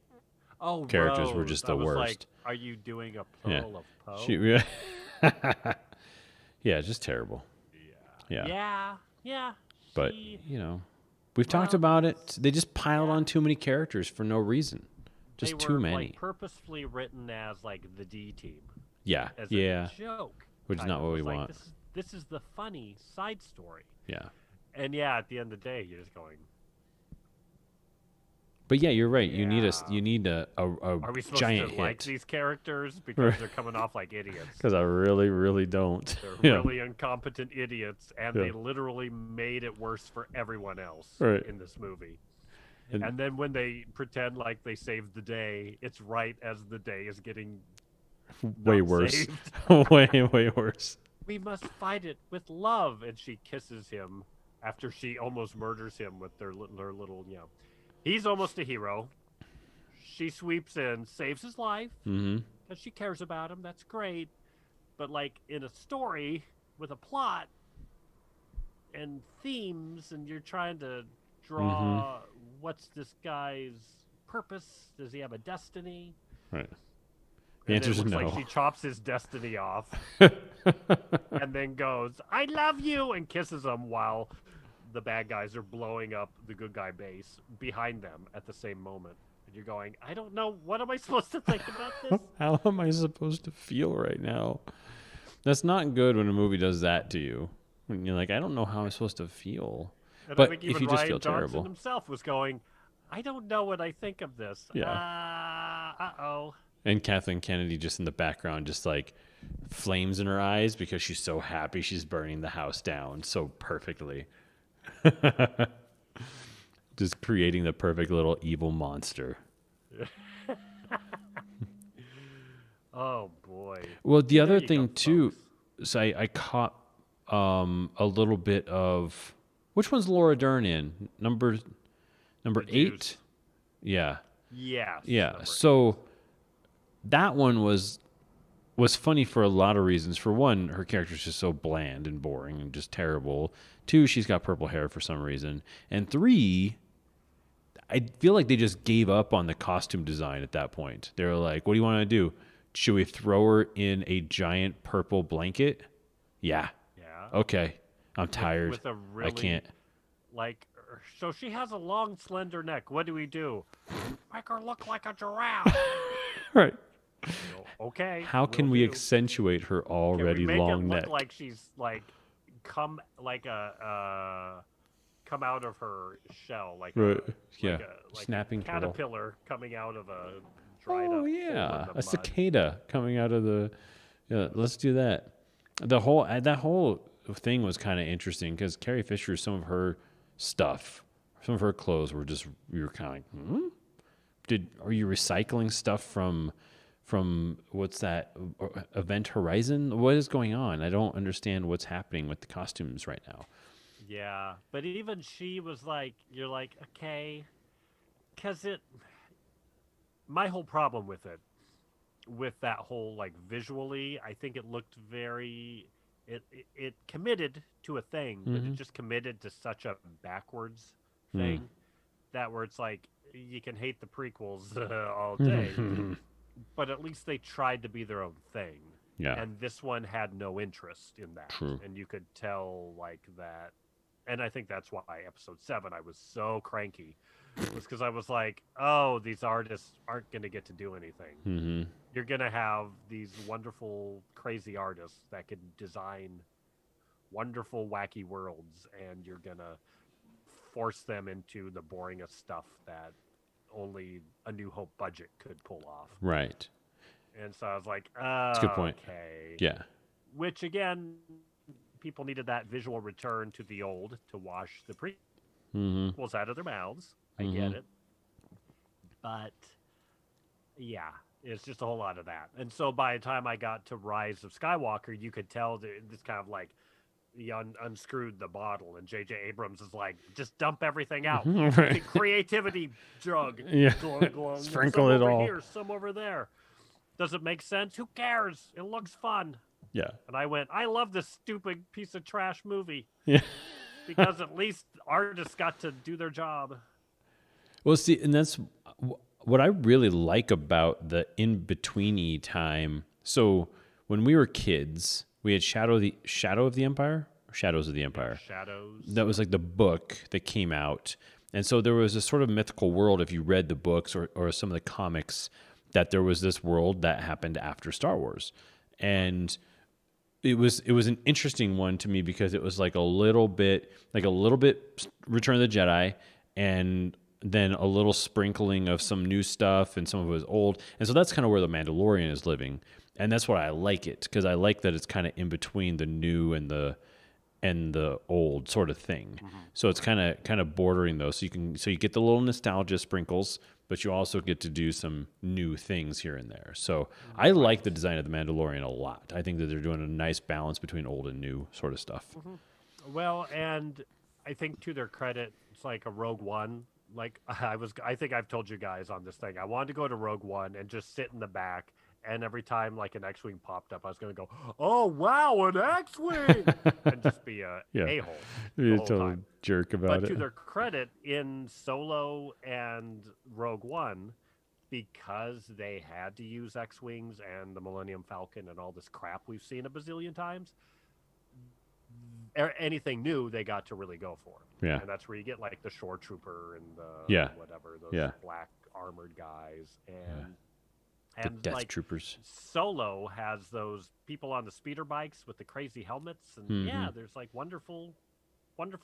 characters were just the worst. Like, are you doing a plural of Poe? Yeah, just terrible. Yeah. But we've talked about it. They just piled on too many characters for no reason. Just too many. Like, purposefully written as like the D team. Yeah, as a joke. Which is not what we want. This is the funny side story. Yeah. And at the end of the day, you're just going. But yeah, you're right. You need a Are we supposed giant to hit. like these characters because they're coming off like idiots? Because I really, really don't. They're really incompetent idiots, and they literally made it worse for everyone else in this movie. And then when they pretend like they saved the day, it's right as the day is getting way worse. way worse. We must fight it with love, and she kisses him after she almost murders him with their little. He's almost a hero. She sweeps in, saves his life, because she cares about him. That's great. But like in a story with a plot and themes, and you're trying to draw what's this guy's purpose? Does he have a destiny? Right. The answer is no. Like she chops his destiny off and then goes, "I love you," and kisses him while the bad guys are blowing up the good guy base behind them at the same moment. And you're going, I don't know. What am I supposed to think about this? How am I supposed to feel right now? That's not good when a movie does that to you. When you're like, I don't know how I'm supposed to feel. And but I think even if you Ryan just feel Johnson terrible himself was going, I don't know what I think of this. Yeah. Uh-oh. And Kathleen Kennedy just in the background, just like flames in her eyes because she's so happy she's burning the house down so perfectly. Just creating the perfect little evil monster. Oh, boy. Well, the other thing, too, so I caught a little bit of... Which one's Laura Dern in? Number 8? Yeah. Yes. Yeah. So that one was funny for a lot of reasons. For one, her character's just so bland and boring and just terrible. 2, she's got purple hair for some reason. And 3, I feel like they just gave up on the costume design at that point. They were like, what do you want to do? Should we throw her in a giant purple blanket? Yeah. Okay. I'm tired. With a really, I can't. Like, so she has a long, slender neck. What do we do? Make her look like a giraffe. Right. Okay. How can we accentuate her already long neck? Look like she's like come out of her shell, like snapping caterpillar coming out of a dried up. Oh yeah, a cicada coming out of the. Yeah, let's do that. That whole thing was kind of interesting because Carrie Fisher, some of her stuff, some of her clothes were just, you were kind of like, are you recycling stuff from what's that, Event Horizon? What is going on? I don't understand what's happening with the costumes right now. Yeah, but even she was like, you're like, okay, because my whole problem with that whole, like, visually, I think it looked very, it committed to a thing, but it just committed to such a backwards thing that where it's like, you can hate the prequels all day. but at least they tried to be their own thing. Yeah. And this one had no interest in that. True. And you could tell like that. And I think that's why episode 7 I was so cranky. Was because I was like, oh, these artists aren't going to get to do anything. Mm-hmm. You're going to have these wonderful, crazy artists that can design wonderful, wacky worlds, and you're going to force them into the boringest stuff that only A New Hope budget could pull off. Right. And so I was like, that's a good point. Okay. Yeah. Which, again, people needed that visual return to the old to wash the prequels out of their mouths. I get it. But, yeah, it's just a whole lot of that. And so by the time I got to Rise of Skywalker, you could tell that it's kind of like he unscrewed the bottle, and J.J. Abrams is like, just dump everything out. Right. Creativity jug. Yeah. Glug, glug. Sprinkle some it over all. Here, some over there. Does it make sense? Who cares? It looks fun. Yeah. And I went, I love this stupid piece of trash movie. Yeah. Because at least artists got to do their job. Well, see, and that's what I really like about the in-betweeny time. So when we were kids, we had Shadows of the Empire. Shadows. That was like the book that came out. And so there was a sort of mythical world, if you read the books or some of the comics, that there was this world that happened after Star Wars. And it was an interesting one to me because it was like a little bit Return of the Jedi, and then a little sprinkling of some new stuff, and some of it was old. And so that's kind of where the Mandalorian is living. And that's why I like it, because I like that it's kind of in between the new and the old sort of thing. So it's kind of bordering those. So you get the little nostalgia sprinkles, but you also get to do some new things here and there. So I like the design of the Mandalorian a lot. I think that they're doing a nice balance between old and new sort of stuff. Well, and I think to their credit, it's like a Rogue One. Like I think I've told you guys on this thing, I wanted to go to Rogue One and just sit in the back. And every time like an X-Wing popped up, I was going to go, oh, wow, an X-Wing! And just be a a-hole. Be a total jerk about it. But to their credit, in Solo and Rogue One, because they had to use X-Wings and the Millennium Falcon and all this crap we've seen a bazillion times, anything new they got to really go for. Yeah. And that's where you get like the Shore Trooper and the whatever, those black armored guys. And the Death like, Troopers. Solo has those people on the speeder bikes with the crazy helmets, and there's like wonderful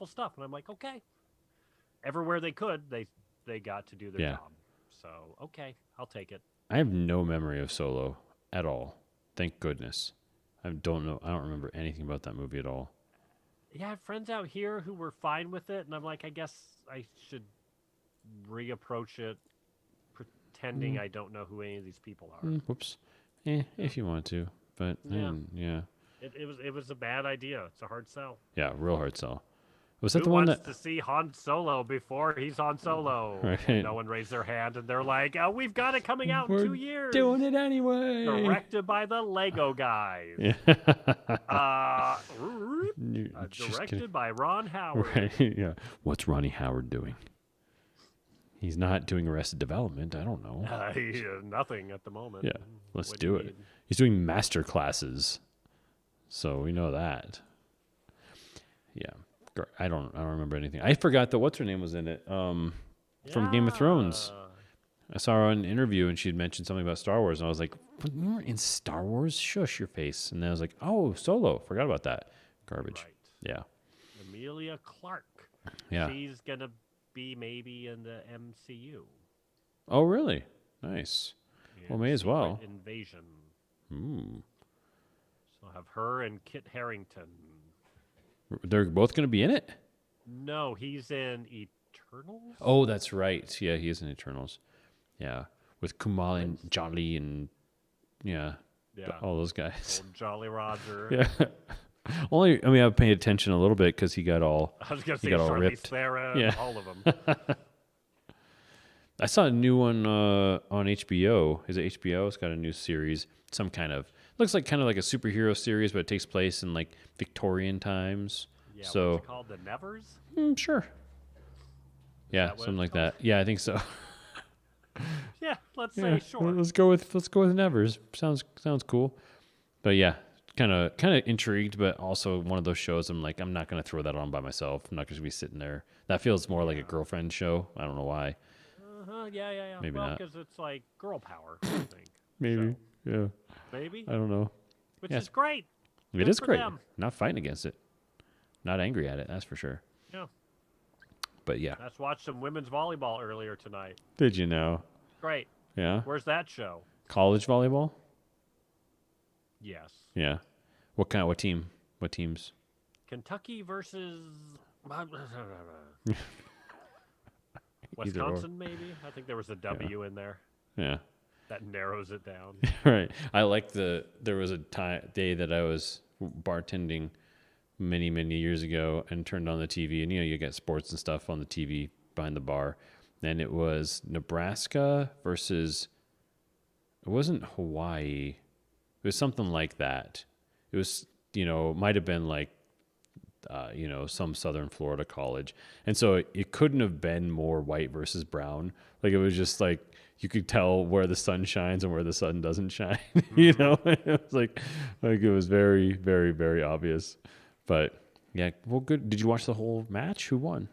stuff. And I'm like, okay, everywhere they could, they got to do their job. So okay, I'll take it. I have no memory of Solo at all. Thank goodness. I don't know. I don't remember anything about that movie at all. Yeah, I have friends out here who were fine with it, and I'm like, I guess I should reapproach it, pretending I don't know who any of these people are. Whoops. If you want to, but It was a bad idea. It's a hard sell. Yeah, real hard sell. Was that Who the one wants that to see Han Solo before he's Han Solo? Right. No one raised their hand, and they're like, oh, "We've got it coming out in 2 years." Doing it anyway. Directed by the Lego guys. Yeah. Directed by Ron Howard. Right. Yeah. What's Ronnie Howard doing? He's not doing Arrested Development. I don't know. Nothing at the moment. Yeah. Let's What do you it. need? He's doing master classes. So we know that. Yeah. I don't remember anything. I forgot that what's her name was in it. From Game of Thrones. I saw her on an interview and she had mentioned something about Star Wars, and I was like, "You were in Star Wars? Shush your face." And then I was like, "Oh, Solo. Forgot about that. Garbage." Right. Yeah. Emilia Clarke. Yeah. She's gonna be maybe in the MCU. Oh, really? Nice. Well, may as well. Secret Invasion. Ooh. So I'll have her and Kit Harington. They're both going to be in it? No, he's in Eternals. Oh, that's right. Yeah, he is in Eternals. Yeah, with Kumail and Jolly and all those guys. Old Jolly Roger. Yeah. I've paid attention a little bit because he got all. I was going to say Charlize ripped. Theron, all of them. I saw a new one on HBO. Is it HBO? It's got a new series. Some kind of looks like a superhero series, but it takes place in like Victorian times. Yeah, so what's it called? The Nevers? Sure. Yeah, something like that. Yeah, I think so. Yeah, let's say sure. Let's go with Nevers. Sounds cool. But yeah, kind of intrigued, but also one of those shows I'm like, I'm not going to throw that on by myself. I'm not going to be sitting there. That feels more like a girlfriend show. I don't know why. Yeah. Maybe well, not. because it's like girl power, I think. Maybe. So. Yeah. Maybe. I don't know. Which is great. It is great. Them. Not fighting against it. Not angry at it, that's for sure. Yeah. But yeah. Let's watch some women's volleyball earlier tonight. Did you know? Great. Yeah. Where's that show? College volleyball? Yes. Yeah. What team? What teams? Kentucky versus Wisconsin, maybe? I think there was a W in there. Yeah. That narrows it down. Right. I like there was a day that I was bartending many, many years ago and turned on the TV, and you get sports and stuff on the TV behind the bar. And it was Nebraska versus, it wasn't Hawaii. It was something like that. It was, might have been like, some Southern Florida college. And so it couldn't have been more white versus brown. Like, it was just like, you could tell where the sun shines and where the sun doesn't shine. It was like it was very, very, very obvious. But yeah, well, good. Did you watch the whole match? Who won?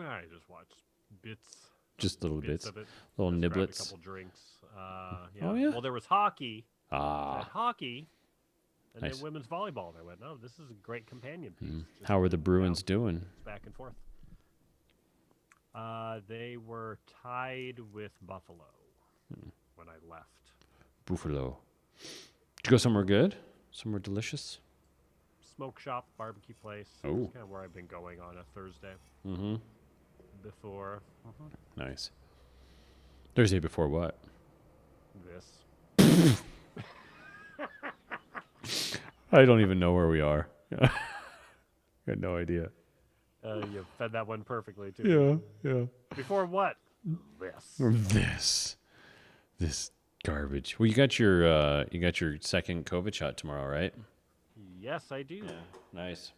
I just watched bits. Just little bits of it. Little just niblets. A couple drinks. Yeah. Oh yeah. Well, there was hockey. Hockey. And Nice. then women's volleyball. And I went, oh, this is a great companion piece. How are the Bruins doing? Back and forth. They were tied with Buffalo when I left. Buffalo. Did you go somewhere good? Somewhere delicious? Smoke shop, barbecue place. Oh. That's kind of where I've been going on a Thursday. Mm-hmm. Before Nice. Thursday before what? this. I don't even know where we are. I got no idea. You fed that one perfectly, too. Yeah. Before what? This garbage. Well, you got your second COVID shot tomorrow, right? Yes, I do. Nice.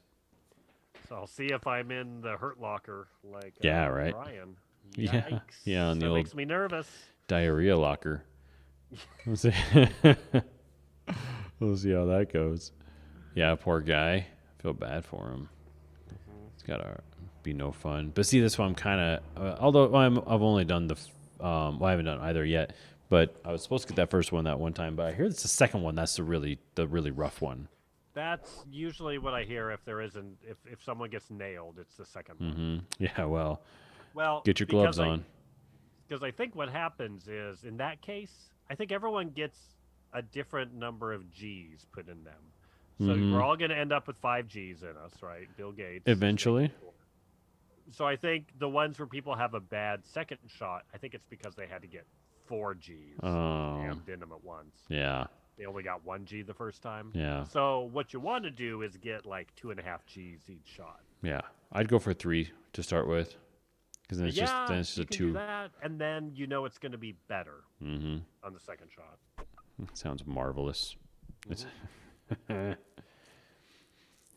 So I'll see if I'm in the hurt locker like right. Brian. Yeah. Yeah, on the old makes me nervous. diarrhea locker. We'll see. We'll see how that goes. Yeah, poor guy. I feel bad for him. It's gotta be no fun. But see, that's why I'm kind of. Although I've only done I haven't done either yet. But I was supposed to get that first one that one time. But I hear it's the second one. That's the really rough one. That's usually what I hear. If there isn't, if someone gets nailed, it's the second one. Mm-hmm. Yeah. Well. Get Get your gloves on. Because I think what happens is, in that case, I think everyone gets a different number of G's put in them. So we're all going to end up with 5 G's in us, right? Bill Gates. Eventually. So I think the ones where people have a bad second shot, I think it's because they had to get 4 G's jammed in them at once. Yeah. They only got 1 G the first time. Yeah. So what you want to do is get like 2.5 G's each shot. Yeah. I'd go for 3 to start with. Because then it's just a 2. Do that, and then it's going to be better on the second shot. Sounds marvelous. It's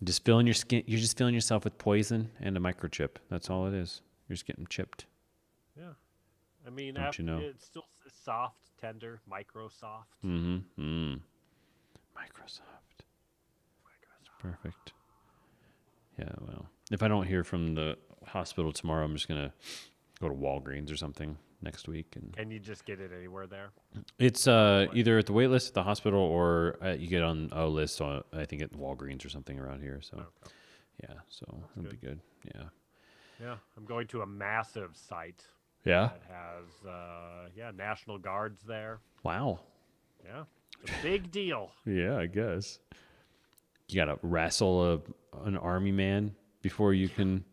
just filling your skin. You're just filling yourself with poison and a microchip. That's all it is. You're just getting chipped. Yeah, I mean, it's still soft, tender, Microsoft. Microsoft. Perfect. Yeah. Well, if I don't hear from the hospital tomorrow, I'm just gonna go to Walgreens or something next week. And can you just get it anywhere there? It's either at the wait list at the hospital or you get on a list on, I think, at Walgreens or something around here. So, yeah, so that'll be good. Yeah, I'm going to a massive site. Yeah. That has National Guards there. Wow. Yeah, it's a big deal. Yeah, I guess. You gotta wrestle an army man before you can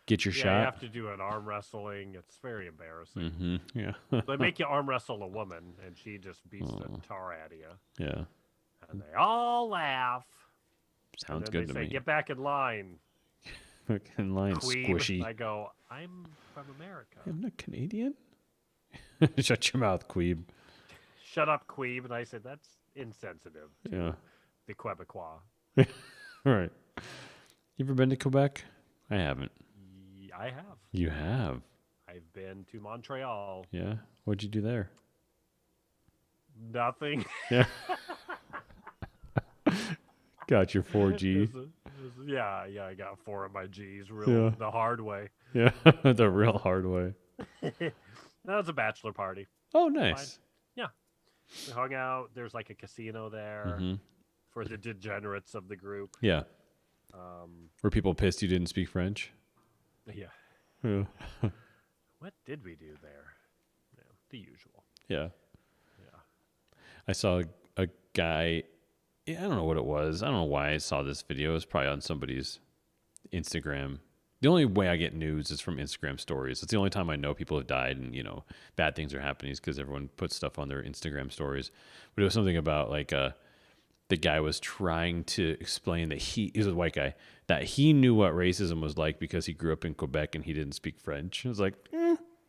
get your shot. You have to do an arm wrestling. It's very embarrassing. Mm-hmm. Yeah. They make you arm wrestle a woman, and she just beats the tar out of you. Yeah. And they all laugh. Sounds good to me. me. Get back in line. Back in line, Queeb. squishy. I go, I'm from America. I'm not Canadian. Shut your mouth, Queeb. Shut up, Queeb. And I said, that's insensitive to the Quebecois. All right. You ever been to Quebec? I haven't. I have. You have? I've been to Montreal. Yeah? What'd you do there? Nothing. Yeah. Got your 4G. Yeah, I got 4 of my G's the hard way. Yeah, the real hard way. That was a bachelor party. Oh, nice. Yeah. We hung out. There's like a casino there for the degenerates of the group. Yeah. Were people pissed you didn't speak French? Yeah. What did we do there? Yeah, the usual. Yeah. I saw a guy, I don't know what it was. I don't know why I saw this video. It was probably on somebody's Instagram. The only way I get news is from Instagram stories. It's the only time I know people have died and, bad things are happening is because everyone puts stuff on their Instagram stories. But it was something about like the guy was trying to explain that he was a white guy, that he knew what racism was like because he grew up in Quebec and he didn't speak French. It was like,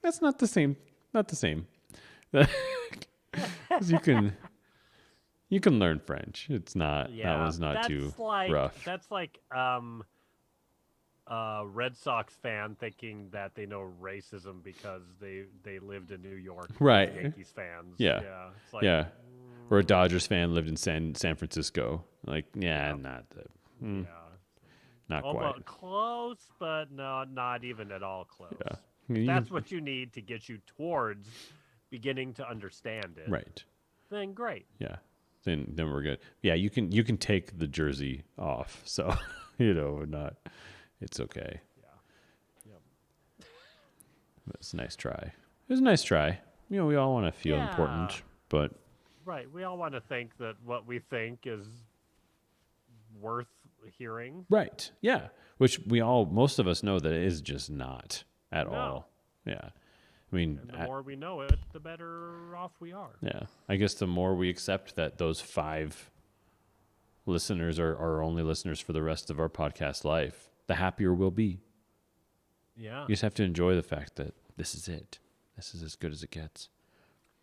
that's not the same. Not the same. 'Cause you can learn French. It's not, that one's not too rough. That's like Red Sox fan thinking that they know racism because they lived in New York. Right. Yankees fans. Yeah. It's like, yeah. Or a Dodgers fan lived in San Francisco. Like, not quite. Close, but no, not even at all close. Yeah. That's what you need to get you towards beginning to understand it. Right. Then great. Yeah. Then we're good. Yeah, you can take the jersey off. So, it's okay. Yeah. It's a nice try. It was a nice try. We all want to feel important, but right. We all want to think that what we think is worth hearing. Right. Yeah. Which most of us know that it is just not at all. Yeah. I mean, and the more we know it, the better off we are. Yeah. I guess the more we accept that those 5 listeners are our only listeners for the rest of our podcast life, the happier we'll be. Yeah. You just have to enjoy the fact that this is it. This is as good as it gets.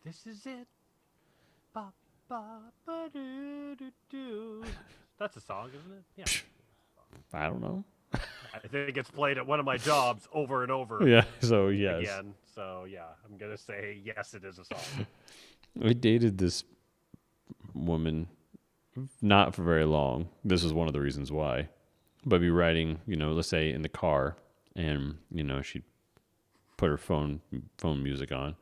This is it. Ba, ba, ba, doo, doo, doo. That's a song, isn't it? Yeah. I don't know. I think it's played at one of my jobs over and over. Yeah, so yes. Again. So yeah, I'm going to say yes, it is a song. I dated this woman not for very long. This was one of the reasons why. But I'd be riding, let's say in the car, and, she'd put her phone music on,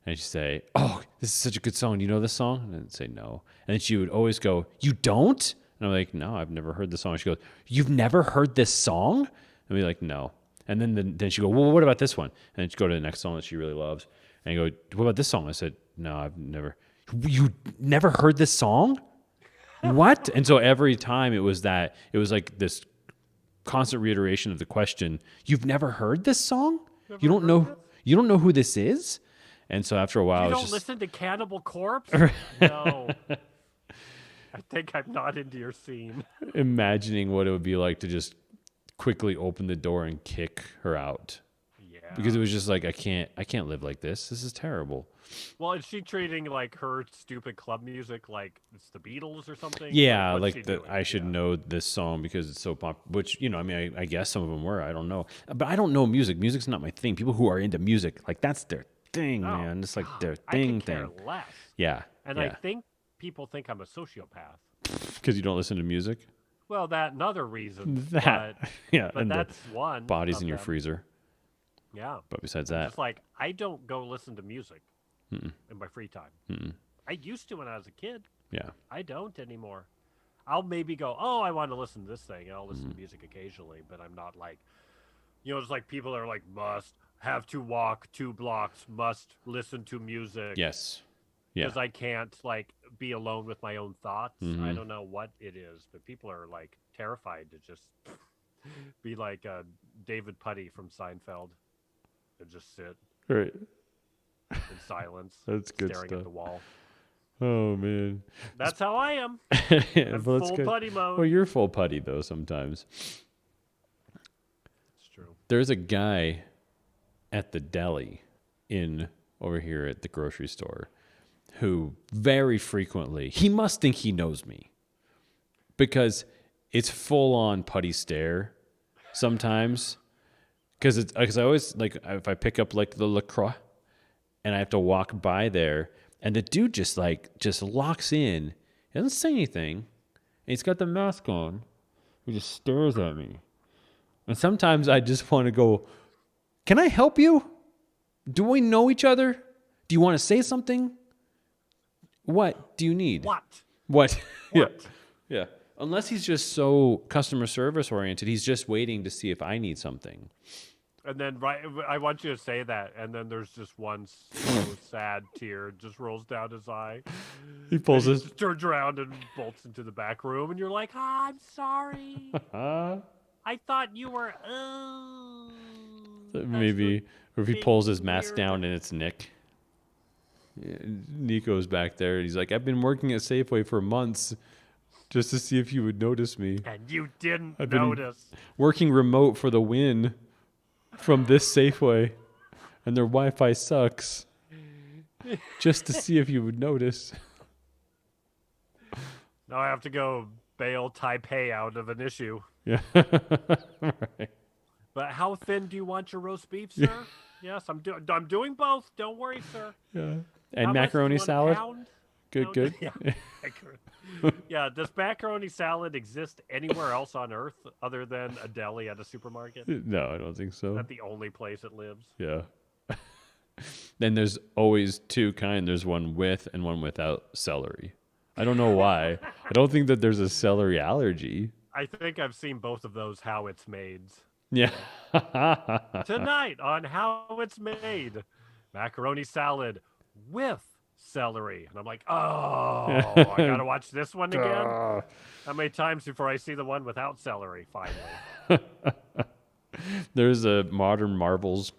and she'd say, "Oh, this is such a good song. Do you know this song?" And I'd say, "No." And then she would always go, "You don't?" And I'm like, "No, I've never heard this song." She goes, "You've never heard this song?" And I'd be like, "No." And then she'd go, "Well, what about this one?" And then she'd go to the next song that she really loves. And I go, "What about this song?" I said, "No, I've never." "You never heard this song? What?" And so every time it was like this constant reiteration of the question, "You've never heard this song? You don't know who this is?" And so after a while, you don't listen to Cannibal Corpse? No. I think I'm not into your scene. Imagining what it would be like to just quickly open the door and kick her out. Yeah. Because it was just like, I can't live like this. This is terrible. Well, is she treating like her stupid club music like it's the Beatles or something? Yeah, like I should know this song because it's so pop. Which, I guess some of them were. I don't know. But I don't know music. Music's not my thing. People who are into music, like that's their thing, man. It's like their thing. I could care less. Yeah. And I think people think I'm a sociopath. Because you don't listen to music? Well, that and other reasons. But and that's one. Bodies in your freezer. Yeah. But besides I'm that. just like, I don't go listen to music in my free time. I used to when I was a kid. Yeah. I don't anymore. I'll maybe go, oh, I want to listen to this thing, and I'll listen to music occasionally, but I'm not like, it's like people are like, must have to walk 2 blocks, must listen to music. Yes. Yeah. Because I can't like be alone with my own thoughts. I don't know what it is, but people are like terrified to just be like David Putty from Seinfeld and just sit right in silence. That's good staring stuff. at the wall. Oh man, that's how I am. I'm well, full putty mode. Well, you're full putty though sometimes. It's true. There's a guy at the deli over here at the grocery store who very frequently, he must think he knows me because it's full on putty stare sometimes Because I always, like, if I pick up, like, the LaCroix and I have to walk by there, and the dude just locks in. He doesn't say anything. And he's got the mask on. He just stares at me. And sometimes I just want to go, can I help you? Do we know each other? Do you want to say something? What do you need? What? Yeah. Yeah. Unless he's just so customer service oriented, he's just waiting to see if I need something. And then I want you to say that, and then there's just one so sad tear just rolls down his eye. He pulls his turns around and bolts into the back room, and you're like, I'm sorry. I thought you were. Maybe, or if he pulls his mask down and it's Nick. Yeah, Nico's back there, and he's like, I've been working at Safeway for months just to see if you would notice me. And you didn't I've notice. Been working remote for the win from this Safeway, and their Wi-Fi sucks. Just to see if you would notice. Now I have to go bail Taipei out of an issue. Yeah. Right. But how thin do you want your roast beef, sir? Yes, I'm doing both. Don't worry, sir. Yeah. And macaroni salad? Good. Yeah. Yeah, does macaroni salad exist anywhere else on Earth other than a deli at a supermarket? No, I don't think so. Is that the only place it lives? Yeah. Then there's always two kinds. There's one with and one without celery. I don't know why. I don't think that there's a celery allergy. I think I've seen both of those How It's Made. Yeah. Tonight on How It's Made, macaroni salad with celery. And I'm like, oh, I gotta watch this one again? How many times before I see the one without celery, finally? There's a Modern Marvels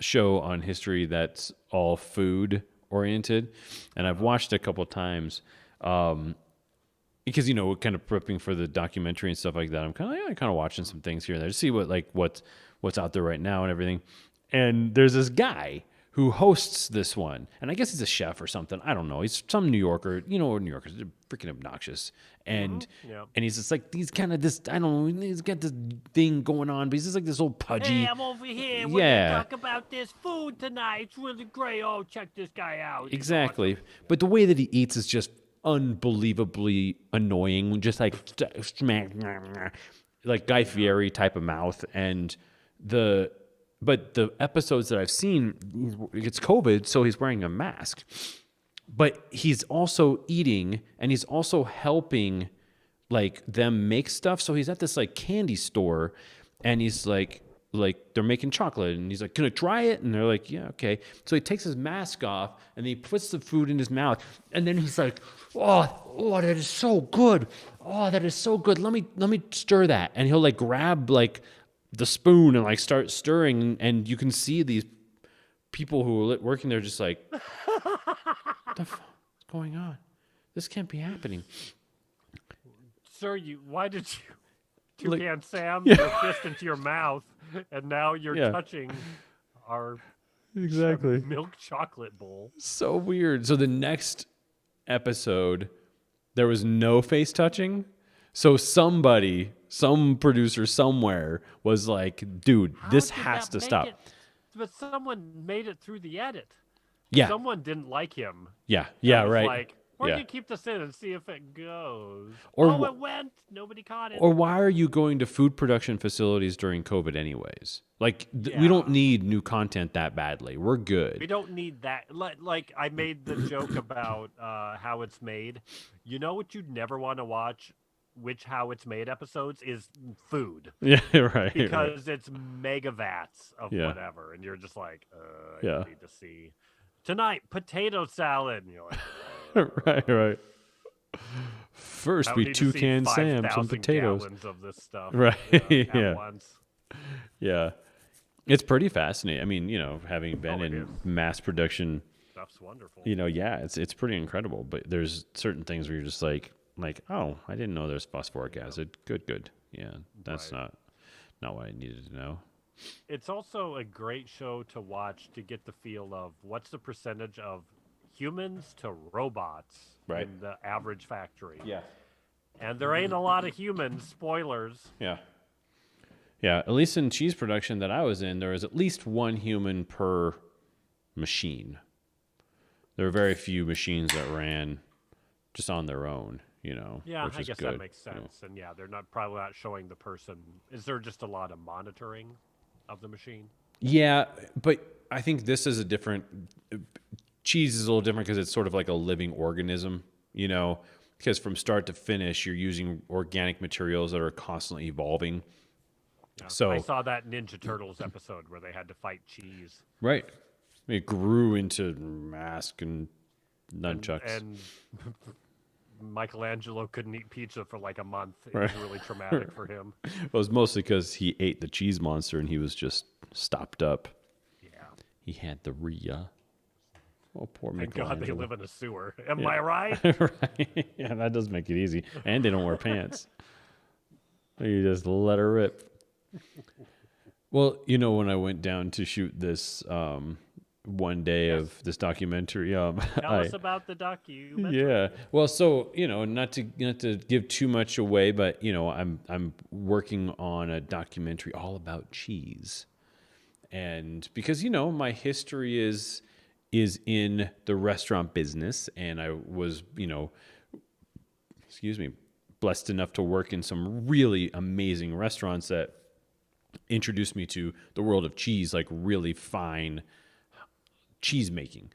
show on history that's all food oriented, and I've watched it a couple times because, you know, kind of prepping for the documentary and stuff like that. I'm kind of watching some things here and there to see what's out there right now and everything. And there's this guy who hosts this one, and I guess he's a chef or something. I don't know. He's some New Yorker. You know, New Yorkers are freaking obnoxious, and and he's just like, he's kind of this. I don't know. He's got this thing going on, but he's just like this old pudgy. Hey, I'm over here. We're gonna talk about this food tonight. It's really great. Oh, check this guy out. Exactly. Awesome. But the way that he eats is just unbelievably annoying. Just like Guy Fieri type of mouth, and But the episodes that I've seen, it's COVID, so he's wearing a mask. But he's also eating, and he's also helping, like, them make stuff. So he's at this, like, candy store, and he's like they're making chocolate, and he's like, can I try it? And they're like, yeah, okay. So he takes his mask off, and he puts the food in his mouth, and then he's like, oh, that is so good. Oh, that is so good. Let me stir that. And he'll, like, grab, like, the spoon and, like, start stirring, and you can see these people who are working there just like, what the fuck is going on? This can't be happening. Sir, why did you two-hand Sam your fist into your mouth, and now you're touching our milk chocolate bowl? So weird. So the next episode, there was no face touching. So some producer somewhere was like, dude, this has to stop. But someone made it through the edit. Yeah. Someone didn't like him. Yeah, right. Like, we're going to keep this in and see if it goes. Or it went. Nobody caught it. Or why are you going to food production facilities during COVID anyways? Like, we don't need new content that badly. We're good. We don't need that. Like I made the joke about How It's Made. You know what you'd never want to watch? Which How It's Made episodes is food. Yeah, right. Because it's mega vats of whatever. And you're just like, I need to see. Tonight, potato salad. And you're like, right. First, we toucan Sam some potatoes. Of this stuff, right? At once. Yeah, it's pretty fascinating. I mean, you know, having been in mass production, stuff's wonderful. You know, it's pretty incredible. But there's certain things where you're just like, oh, I didn't know there's phosphoric acid. Good. Yeah, that's not what I needed to know. It's also a great show to watch to get the feel of what's the percentage of humans to robots in the average factory. Yeah. And there ain't a lot of humans, spoilers. Yeah. Yeah, at least in cheese production that I was in, there was at least one human per machine. There were very few machines that ran just on their own, Yeah, which I is guess good, that makes sense. And yeah, they're probably not showing the person. Is there just a lot of monitoring of the machine? Yeah, but I think this is cheese is a little different because it's sort of like a living organism, because from start to finish, you're using organic materials that are constantly evolving. Yeah. So I saw that Ninja Turtles episode where they had to fight cheese. Right. It grew into mask and nunchucks. And Michelangelo couldn't eat pizza for like a month. It Right. was really traumatic for him. It was mostly because he ate the cheese monster and he was just stopped up. Yeah. He had the Rhea. Oh, poor Thank God they Michelangelo. live in a sewer. Am I right? Right. Yeah, that does make it easy. And they don't wear pants. You just let her rip. Well, when I went down to shoot this one day of this documentary, Tell us about the documentary. yeah. Well, so not to give too much away, but I'm working on a documentary all about cheese, and because my history is in the restaurant business, and I was blessed enough to work in some really amazing restaurants that introduced me to the world of cheese, like really fine cheese making.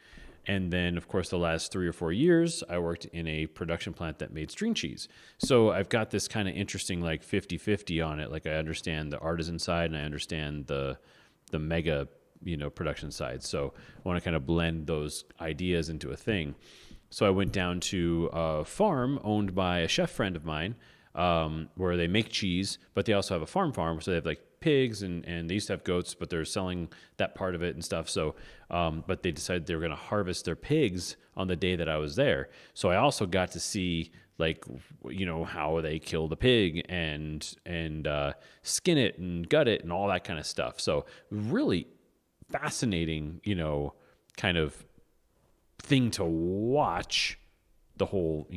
And then, of course, the last 3 or 4 years, I worked in a production plant that made string cheese. So I've got this kind of interesting, like 50-50 on it. Like I understand the artisan side and I understand the mega, production side. So I want to kind of blend those ideas into a thing. So I went down to a farm owned by a chef friend of mine, where they make cheese, but they also have a farm. So they have like pigs and they used to have goats, but they're selling that part of it and stuff. So, but they decided they were going to harvest their pigs on the day that I was there. So I also got to see like, how they kill the pig and skin it and gut it and all that kind of stuff. So really fascinating, kind of thing to watch, the whole,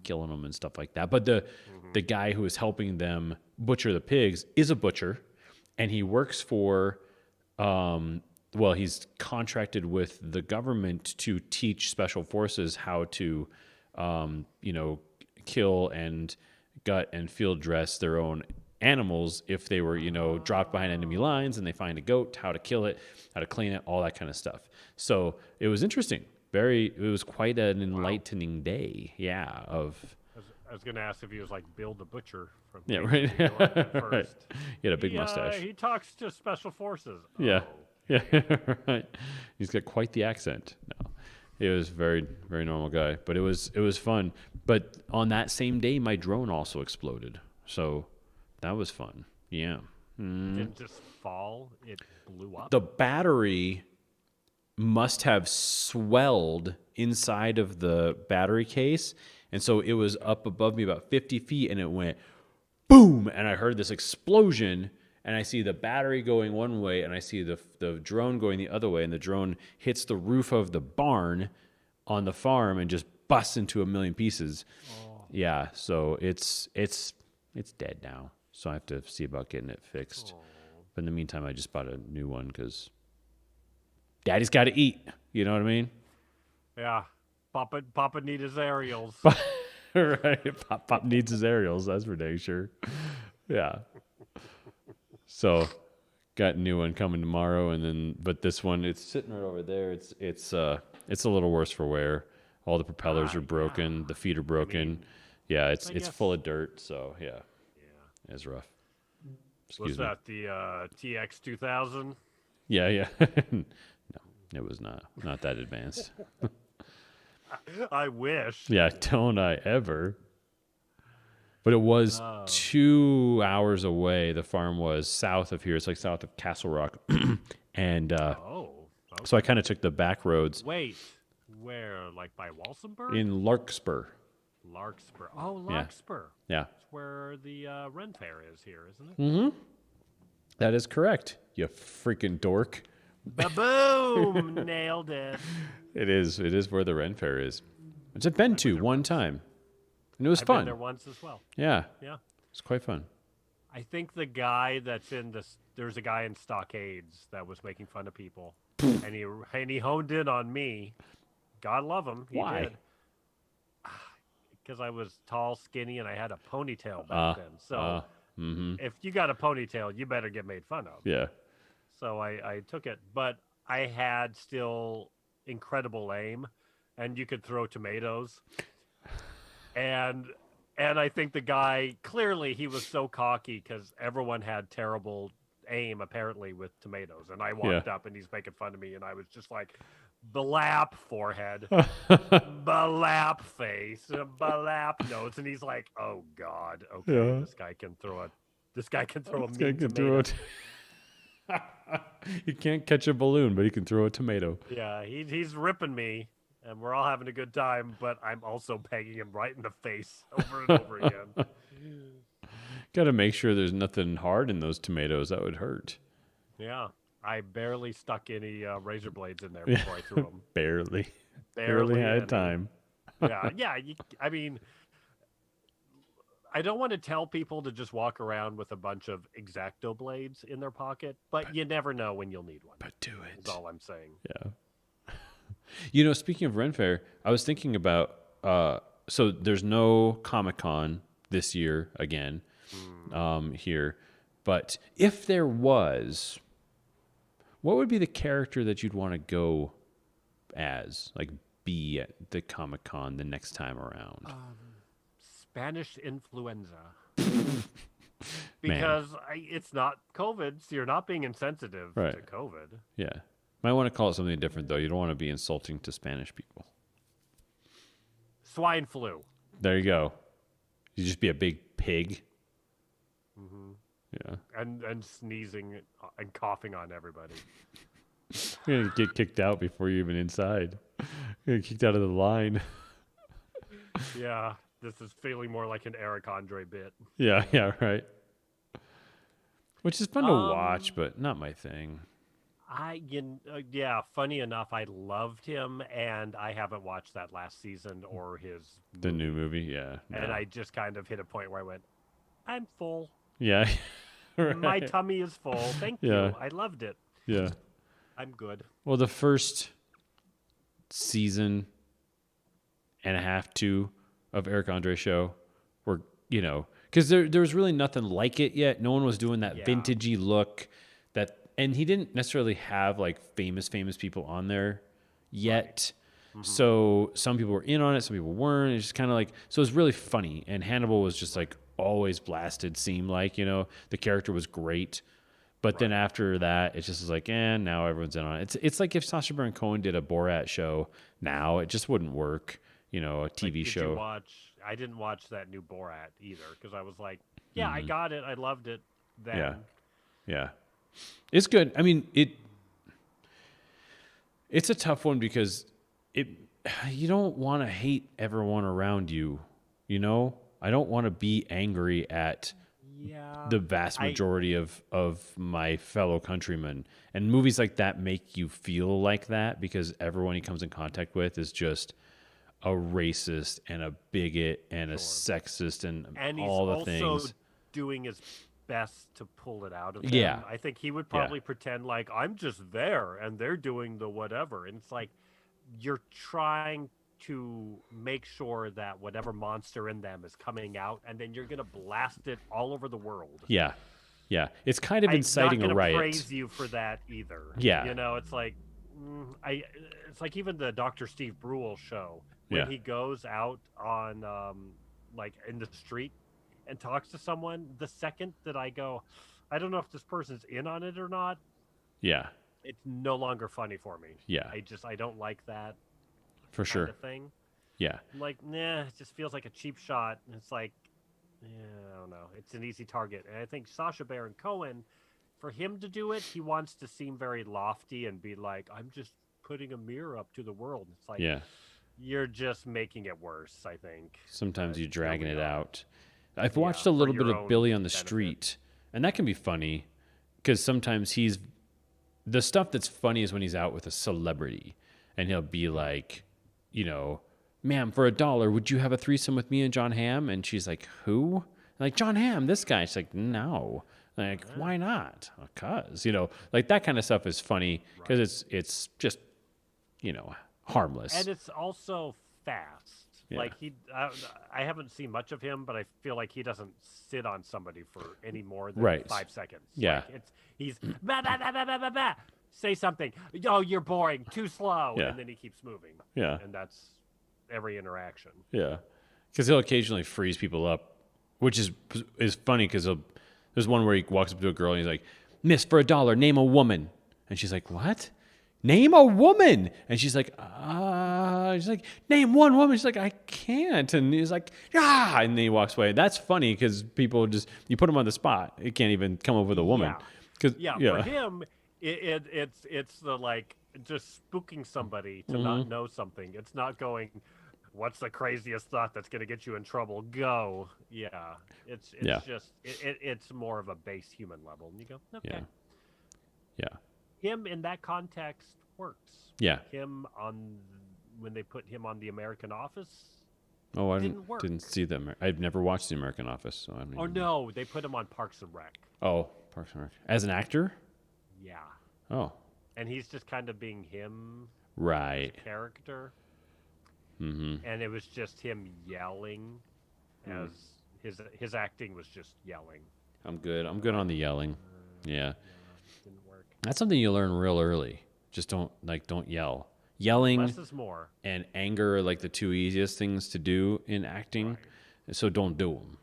killing them and stuff like that. But the guy who is helping them butcher the pigs is a butcher, and he works for, he's contracted with the government to teach special forces how to, kill and gut and field dress their own animals if they were, dropped behind enemy lines and they find a goat, how to kill it, how to clean it, all that kind of stuff. So it was interesting. It was quite an enlightening day. Yeah. I was going to ask if he was like Bill the Butcher from right. New York at first. Right. He had a big mustache. He talks to special forces. Yeah. Oh. Yeah. Right. He's got quite the accent. No. He was very, very normal guy, but it was fun. But on that same day, my drone also exploded. So that was fun. Yeah. It didn't just fall, it blew up. The battery must have swelled inside of the battery case. And so it was up above me about 50 feet and it went boom. And I heard this explosion and I see the battery going one way and I see the drone going the other way. And the drone hits the roof of the barn on the farm and just busts into a million pieces. Oh. Yeah. So it's dead now. So I have to see about getting it fixed. Oh. But in the meantime, I just bought a new one because Daddy's got to eat. You know what I mean? Yeah. Papa needs his aerials. Right. Pop needs his aerials. That's for dang sure. Yeah. So got a new one coming tomorrow. But this one, it's sitting right over there. It's a little worse for wear. All the propellers are broken. Yeah. The feet are broken. It's full of dirt. So yeah. It's rough. Was that the TX 2000? Yeah. No, it was not that advanced. I wish. Yeah, don't I ever. But it was 2 hours away. The farm was south of here. It's like south of Castle Rock. And okay. So I kind of took the back roads. Wait, where? Like by Walsenburg? In Larkspur. Larkspur. Oh, Larkspur. Yeah. That's where the Ren Fair is here, isn't it? Mm-hmm. That is correct, you freaking dork. Ba-boom! Nailed it. It is where the Ren Fair is. I've been to one time. And it was I've fun. been there once as well. Yeah. Yeah. It's quite fun. I think the guy that's in this, there's a guy in Stockades that was making fun of people, and he honed in on me. God love him. He Why? did. Because I was tall, skinny, and I had a ponytail back then. So if you got a ponytail, you better get made fun of. Yeah. So I took it, but I had still incredible aim, and you could throw tomatoes. And I think the guy, clearly he was so cocky because everyone had terrible aim, apparently, with tomatoes. And I walked up and he's making fun of me, and I was just like, blap forehead, blap face, blap nose. And he's like, oh, God, okay, this guy can throw a mean tomato. He can't catch a balloon, but he can throw a tomato. Yeah, he's ripping me. And we're all having a good time, but I'm also pegging him right in the face over and over again. Got to make sure there's nothing hard in those tomatoes. That would hurt. Yeah. I barely stuck any razor blades in there before I threw them. Barely Barely had time. Yeah. I mean, I don't want to tell people to just walk around with a bunch of X-Acto blades in their pocket, but you never know when you'll need one. But do it. That's all I'm saying. Yeah. You know, speaking of Ren Fair, I was thinking about, so there's no Comic-Con this year again here. But if there was, what would be the character that you'd want to go as, like be at the Comic-Con the next time around? Spanish influenza. Because it's not COVID, so you're not being insensitive to COVID. Yeah. Might want to call it something different, though. You don't want to be insulting to Spanish people. Swine flu. There you go. You just be a big pig. Mm-hmm. Yeah. And sneezing and coughing on everybody. You're going to get kicked out before you're even inside. You're going to get kicked out of the line. Yeah. This is feeling more like an Eric Andre bit. Yeah, right. Which is fun to watch, but not my thing. Funny enough, I loved him, and I haven't watched that last season or the new movie. Yeah, no. And I just kind of hit a point where I went, I'm full. Yeah, right. My tummy is full. Thank you. I loved it. Yeah, I'm good. Well, the first season and a half, 2 of Eric Andre show were, because there was really nothing like it yet. No one was doing that vintagey look and he didn't necessarily have like famous people on there yet. Right. Mm-hmm. So some people were in on it, some people weren't. It's just kind of like, so it was really funny. And Hannibal was just like always blasted, seemed like, the character was great. But then after that, it just was like, now everyone's in on it. It's like if Sacha Baron Cohen did a Borat show now, it just wouldn't work, a TV show. I didn't watch that new Borat either because I was like, I got it. I loved it then. Yeah. It's good. I mean, it's a tough one because you don't want to hate everyone around you, I don't want to be angry at the vast majority of my fellow countrymen. And movies like that make you feel like that because everyone he comes in contact with is just a racist and a bigot and a sexist and all the things. And he's also doing his best to pull it out of them. Yeah. I think he would probably pretend like I'm just there and they're doing the whatever. And it's like you're trying to make sure that whatever monster in them is coming out, and then you're going to blast it all over the world. Yeah. It's kind of inciting a riot. I'm not going to praise you for that either. Yeah. It's like it's like even the Dr. Steve Brule show when he goes out on like in the street and talks to someone, the second that I go, I don't know if this person's in on it or not. Yeah. It's no longer funny for me. Yeah. I don't like that. For sure. Kind of thing. Yeah. I'm like, it just feels like a cheap shot. And it's like, I don't know. It's an easy target. And I think Sacha Baron Cohen, for him to do it, he wants to seem very lofty and be like, I'm just putting a mirror up to the world. It's like, you're just making it worse, I think. Sometimes you're dragging it out. I've watched a little bit of Billy on the Street, and that can be funny because sometimes the stuff that's funny is when he's out with a celebrity and he'll be like, ma'am, for $1, would you have a threesome with me and John Hamm? And she's like, who? Like, John Hamm, this guy. She's like, no. Like, why not? Because, like that kind of stuff is funny because it's just, harmless. And it's also fast. Yeah. Like I haven't seen much of him, but I feel like he doesn't sit on somebody for any more than 5 seconds. Yeah. Like he's bah, bah, bah, bah, bah, bah, bah. Say something. Oh, you're boring. Too slow. Yeah. And then he keeps moving. Yeah. And that's every interaction. Yeah. Because he'll occasionally freeze people up, which is funny because there's one where he walks up to a girl and he's like, "Miss, for $1, name a woman." And she's like, "What? Name a woman?" And she's like, "Name one woman." She's like, "I can't." And he's like, "Ah!" And then he walks away. That's funny because people you put him on the spot. He can't even come up with a woman. For him, it's the like just spooking somebody to not know something. It's not going, what's the craziest thought that's going to get you in trouble? Go. Yeah. It's just, it's more of a base human level. And you go, okay. Yeah. Him in that context works. Yeah. Him when they put him on The American Office. Oh, I didn't didn't see them. I've never watched The American Office, so I don't even know. No, they put him on Parks and Rec. Oh, Parks and Rec. As an actor? Yeah. Oh. And he's just kind of being him. Right. Character. Mm-hmm. And it was just him yelling as his acting was just yelling. I'm good on the yelling. Yeah. Didn't work. That's something you learn real early. Just don't yell. Yelling Less is more. and anger are like the two easiest things to do in acting. Right. So don't do them.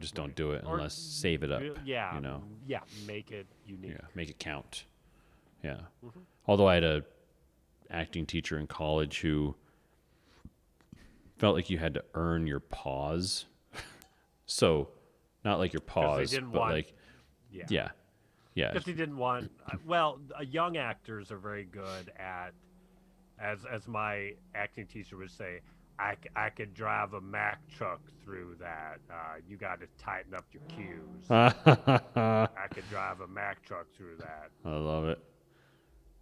Just don't do it unless save it up. Yeah. Yeah. Make it unique. Yeah. Make it count. Yeah. Mm-hmm. Although I had a acting teacher in college who felt like you had to earn your pause. So not like your pause, but like, yeah. Because he didn't want. Young actors are very good at, as my acting teacher would say, I could drive a Mack truck through that. You got to tighten up your cues. I could drive a Mack truck through that. I love it.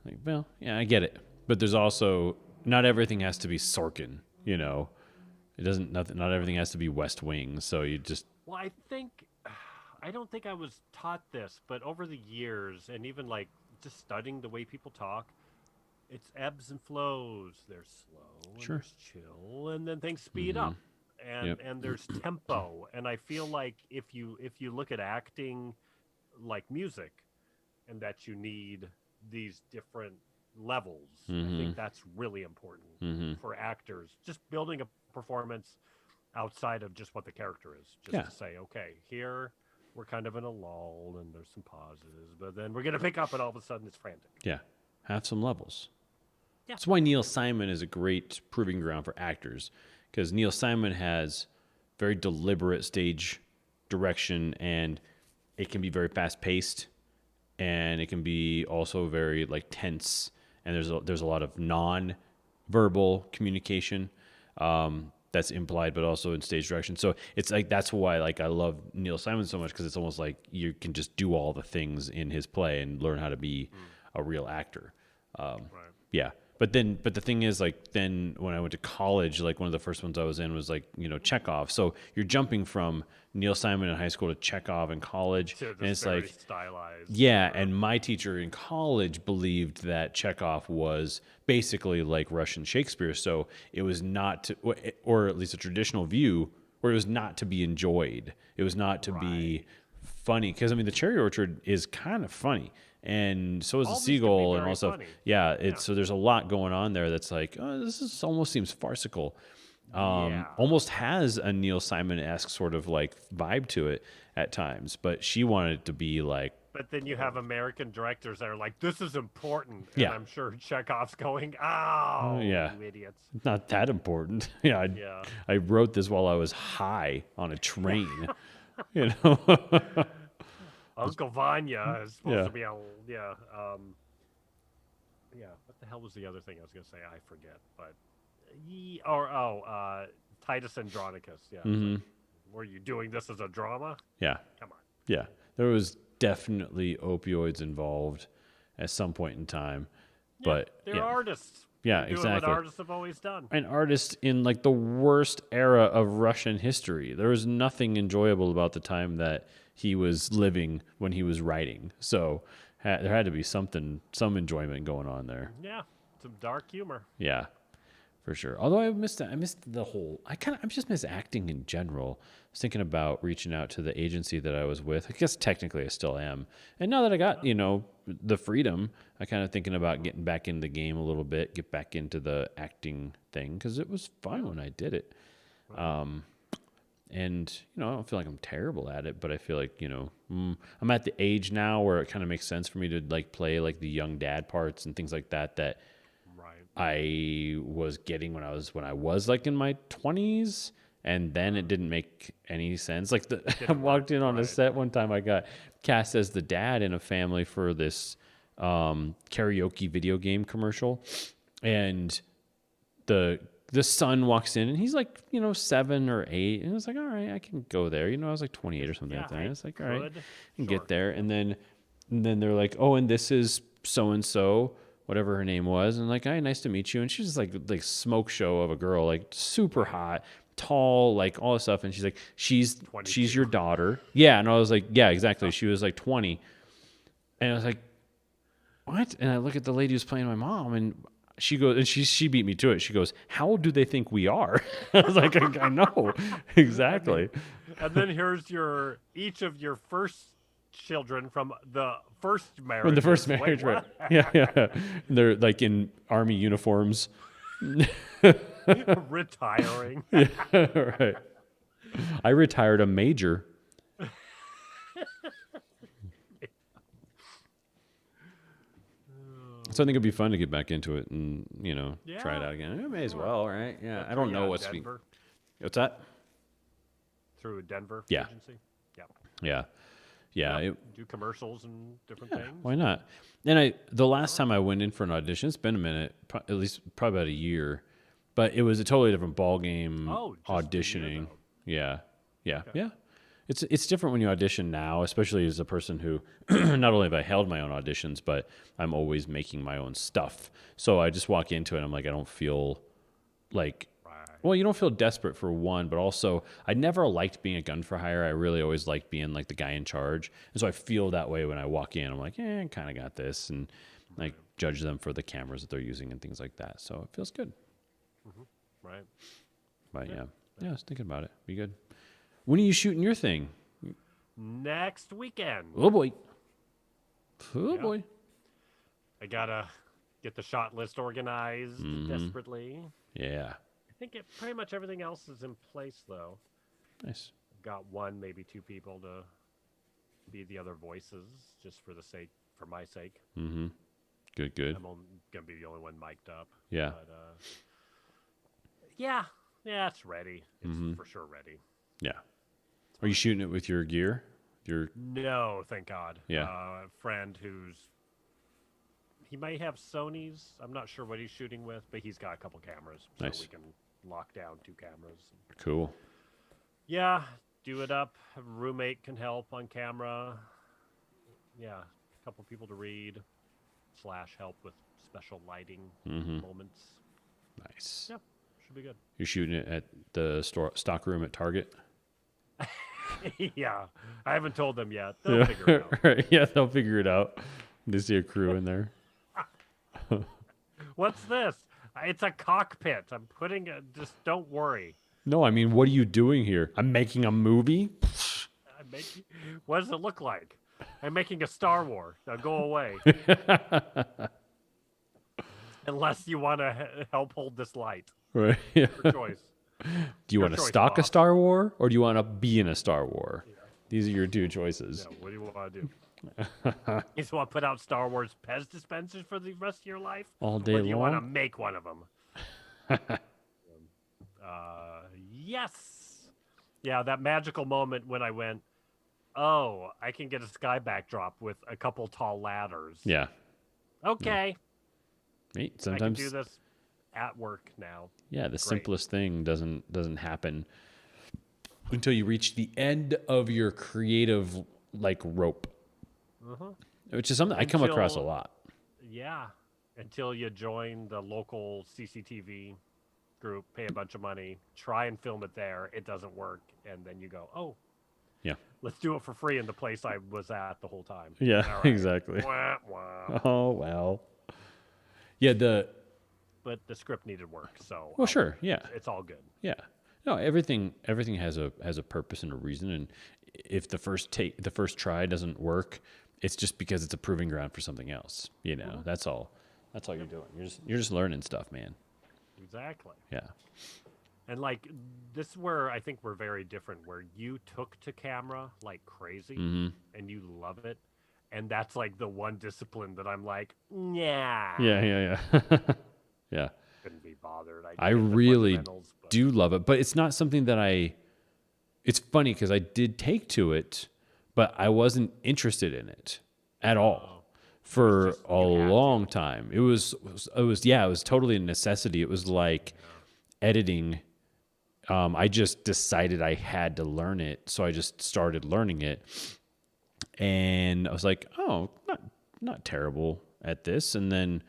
Like, well, yeah, I get it, but there's also not everything has to be Sorkin. It doesn't. Not everything has to be West Wing. So you just. Well, I don't think I was taught this, but over the years, and even like just studying the way people talk, it's ebbs and flows. There's slow, and there's chill, and then things speed up, and there's tempo. And I feel like if you look at acting like music, and that you need these different levels, I think that's really important for actors. Just building a performance outside of just what the character is, just to say, okay, here we're kind of in a lull and there's some pauses, but then we're going to pick up and all of a sudden it's frantic. Yeah. Have some levels. Yeah. That's why Neil Simon is a great proving ground for actors, because Neil Simon has very deliberate stage direction, and it can be very fast paced, and it can be also very like tense, and there's a lot of non-verbal communication that's implied, but also in stage direction. So it's like that's why like I love Neil Simon so much, because it's almost like you can just do all the things in his play and learn how to be a real actor. Yeah. But the thing is, like, then when I went to college, like one of the first ones I was in was like, Chekhov. So you're jumping from Neil Simon in high school to Chekhov in college, and it's like stylized. Yeah, and my teacher in college believed that Chekhov was basically like Russian Shakespeare. So it was not to, or at least a traditional view, where it was not to be enjoyed. It was not to be funny, because the Cherry Orchard is kind of funny. And so is the Seagull and all that stuff. Yeah, so there's a lot going on there that's like, oh, this almost seems farcical. Almost has a Neil Simon-esque sort of like vibe to it at times, but she wanted it to be like. But then you have American directors that are like, this is important. And I'm sure Chekhov's going, you idiots. Not that important. I wrote this while I was high on a train, Uncle Vanya is supposed to be what the hell was the other thing I was going to say? I forget, but Titus Andronicus. Like, were you doing this as a drama? Yeah. Come on. Yeah. There was definitely opioids involved at some point in time, but they're artists. Yeah, doing exactly. what artists have always done. An artist in like the worst era of Russian history. There was nothing enjoyable about the time that he was living when he was writing. So there had to be some enjoyment going on there. Yeah, some dark humor. Yeah, for sure. Although I missed the whole. I just miss acting in general. I was thinking about reaching out to the agency that I was with. I guess technically I still am. And now that I got the freedom, I kind of thinking about getting back into the game a little bit, get back into the acting thing because it was fun when I did it. And I don't feel like I'm terrible at it, but I feel like I'm at the age now where it kind of makes sense for me to like play like the young dad parts and things like that. I was getting when I was like in my 20s, and then it didn't make any sense. Like I walked in on a set one time, I got cast as the dad in a family for this karaoke video game commercial, and the son walks in and he's like 7 or 8, and I was like, all right, I can go there. I was like 28 or something like that. I was like, all right, I can get there. And then they're like, oh, and this is so and so, whatever her name was, and like, hi, nice to meet you. And she's just like smoke show of a girl, like super hot, tall, like all this stuff. And she's like, she's your daughter. Yeah. And I was like, yeah, exactly. She was like 20. And I was like, what? And I look at the lady who's playing my mom, and she goes, and she beat me to it. She goes, how old do they think we are? I was like, I know. Exactly. And then here's each of your first children from the first marriage. From the first marriage, right? Yeah. They're like in army uniforms. Retiring. Yeah, right. I retired a major. So I think it'd be fun to get back into it and try it out again. I may as well, right? Yeah. I don't know what's Denver. What's that? Through a Denver agency. Yeah. Do commercials and different things. Why not? And the last time I went in for an audition, it's been a minute, at least probably about a year, but it was a totally different ball game. Auditioning. Yeah. It's different when you audition now, especially as a person who not only have I held my own auditions, but I'm always making my own stuff. So I just walk into it and I'm like, I don't feel like, well, you don't feel desperate for one, but also I never liked being a gun for hire. I really always liked being like the guy in charge. And so I feel that way when I walk in. I'm like, I kind of got this, and like judge them for the cameras that they're using and things like that. So it feels good. Mm-hmm. Right. But yeah, I was thinking about it. Be good. When are you shooting your thing? Next weekend. Oh boy. Boy. I gotta get the shot list organized desperately. Yeah. I think pretty much everything else is in place, though. Nice. Got one, maybe two people to be the other voices, just for my sake. Mm-hmm. Good. I'm gonna be the only one mic'd up. Yeah. But, yeah, it's ready. It's for sure ready. Yeah. Are you shooting it with your gear? No, thank God. Yeah. A friend he might have Sony's. I'm not sure what he's shooting with, but he's got a couple cameras. Nice. So we can lock down 2 cameras. Cool. Yeah, do it up. A roommate can help on camera. Yeah, a couple people to read / help with special lighting moments. Nice. Yeah, should be good. You're shooting it at the stock room at Target? Yeah, I haven't told them yet. They'll figure it out. Right. Yeah, they'll figure it out. They see a crew in there. What's this? It's a cockpit. I'm putting it. Just don't worry. No, I mean, what are you doing here? I'm making a movie? What does it look like? I'm making a Star Wars. Now go away. Unless you want to help hold this light. Right. Yeah. Your choice. Do you want to stock a Star Wars, or do you want to be in a Star Wars? Yeah. These are your 2 choices. Yeah, what do you want to do? You just want to put out Star Wars Pez dispensers for the rest of your life? All day long? Or do you want to make one of them? Yes. Yeah, that magical moment when I went, oh, I can get a sky backdrop with a couple tall ladders. Yeah. Okay. Yeah. Sometimes I can do this at work now. Yeah, the simplest thing doesn't happen until you reach the end of your creative rope. Which is something I come across a lot. Yeah. until you join the local CCTV group, pay a bunch of money, try and film it there. It doesn't work. And then you go, oh, yeah, let's do it for free in the place I was at the whole time. Yeah, right. exactly. Wah, wah. Oh, well. Yeah, but the script needed work, so sure, yeah. It's all good. Yeah. No, everything has a purpose and a reason, and if the first try doesn't work, it's just because it's a proving ground for something else. You know, that's all. That's all you're doing. You're just learning stuff, man. Exactly. Yeah. And like this is where I think we're very different, where you took to camera like crazy and you love it. And that's like the one discipline that I'm like, nah. Yeah. Yeah. Couldn't be bothered. I really do love it, but it's not something that it's funny because I did take to it, but I wasn't interested in it at all for a long time. It was totally a necessity. It was like editing. I just decided I had to learn it, so I just started learning it, and I was like, oh, not terrible at this. And then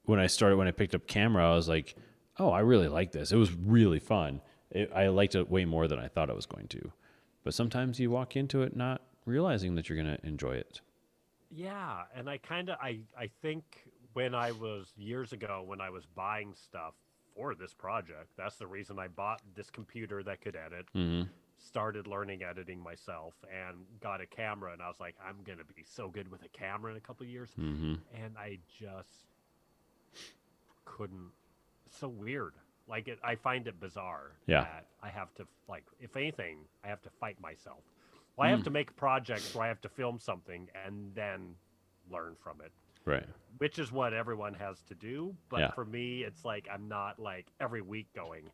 when I picked up camera, I was like, oh, I really like this. It was really fun. I liked it way more than I thought I was going to. But sometimes you walk into it not realizing that you're going to enjoy it. Yeah, and I think when I was years ago when I was buying stuff for this project, that's the reason I bought this computer that could edit, started learning editing myself, and got a camera, and I was like, I'm going to be so good with a camera in a couple of years. And I just couldn't. It's so weird. Like, I find it bizarre that I have to, like, if anything, I have to fight myself. Well, I have to make projects where I have to film something and then learn from it. Right. Which is what everyone has to do. But for me, it's like I'm not like every week going,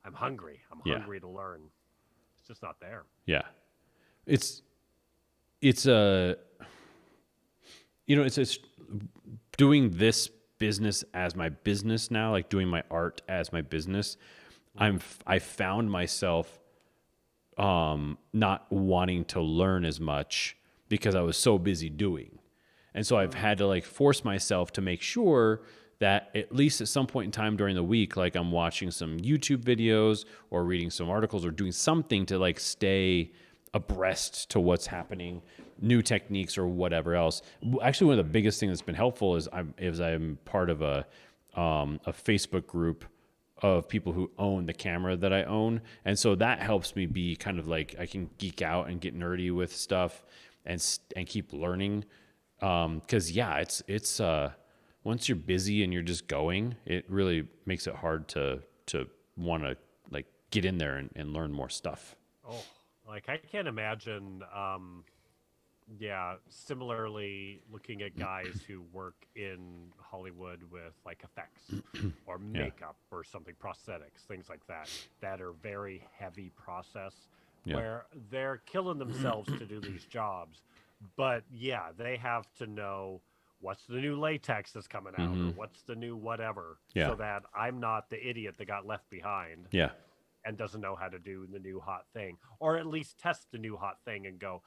I'm hungry. I'm hungry to learn. It's just not there. Yeah. It's it's doing this business as my business now, like doing my art as my business. I found myself not wanting to learn as much because I was so busy doing. And so I've had to like force myself to make sure that at least at some point in time during the week, like I'm watching some YouTube videos or reading some articles or doing something to like stay abreast to what's happening, new techniques or whatever else. Actually, one of the biggest things that's been helpful is I'm part of a Facebook group of people who own the camera that I own. And so that helps me be kind of like, I can geek out and get nerdy with stuff and keep learning. Cause it's once you're busy and you're just going, it really makes it hard to want to like get in there and learn more stuff. Oh, like I can't imagine, similarly looking at guys who work in Hollywood with like effects or makeup or something, prosthetics, things like that are very heavy process where they're killing themselves to do these jobs. But they have to know what's the new latex that's coming out or what's the new whatever so that I'm not the idiot that got left behind. Yeah. And doesn't know how to do the new hot thing, or at least test the new hot thing and go,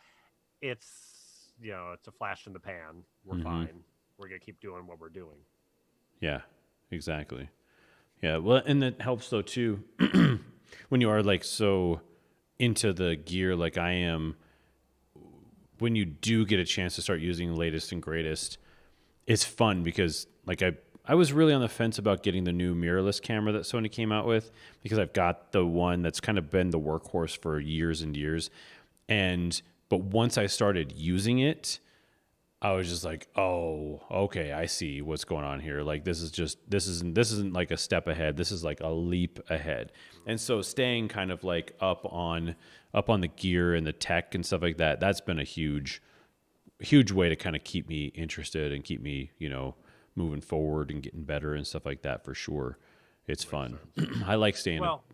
it's a flash in the pan. We're fine. We're going to keep doing what we're doing. Yeah, exactly. Yeah. Well, and that helps though too, when you are like so into the gear, like I am, when you do get a chance to start using the latest and greatest, it's fun because like I was really on the fence about getting the new mirrorless camera that Sony came out with because I've got the one that's kind of been the workhorse for years and years. But once I started using it, I was just like, oh, okay, I see what's going on here. Like this isn't like a step ahead. This is like a leap ahead. And so staying kind of like up on the gear and the tech and stuff like that, that's been a huge way to kind of keep me interested and keep me, moving forward and getting better and stuff like that for sure. It's fun. I like staying up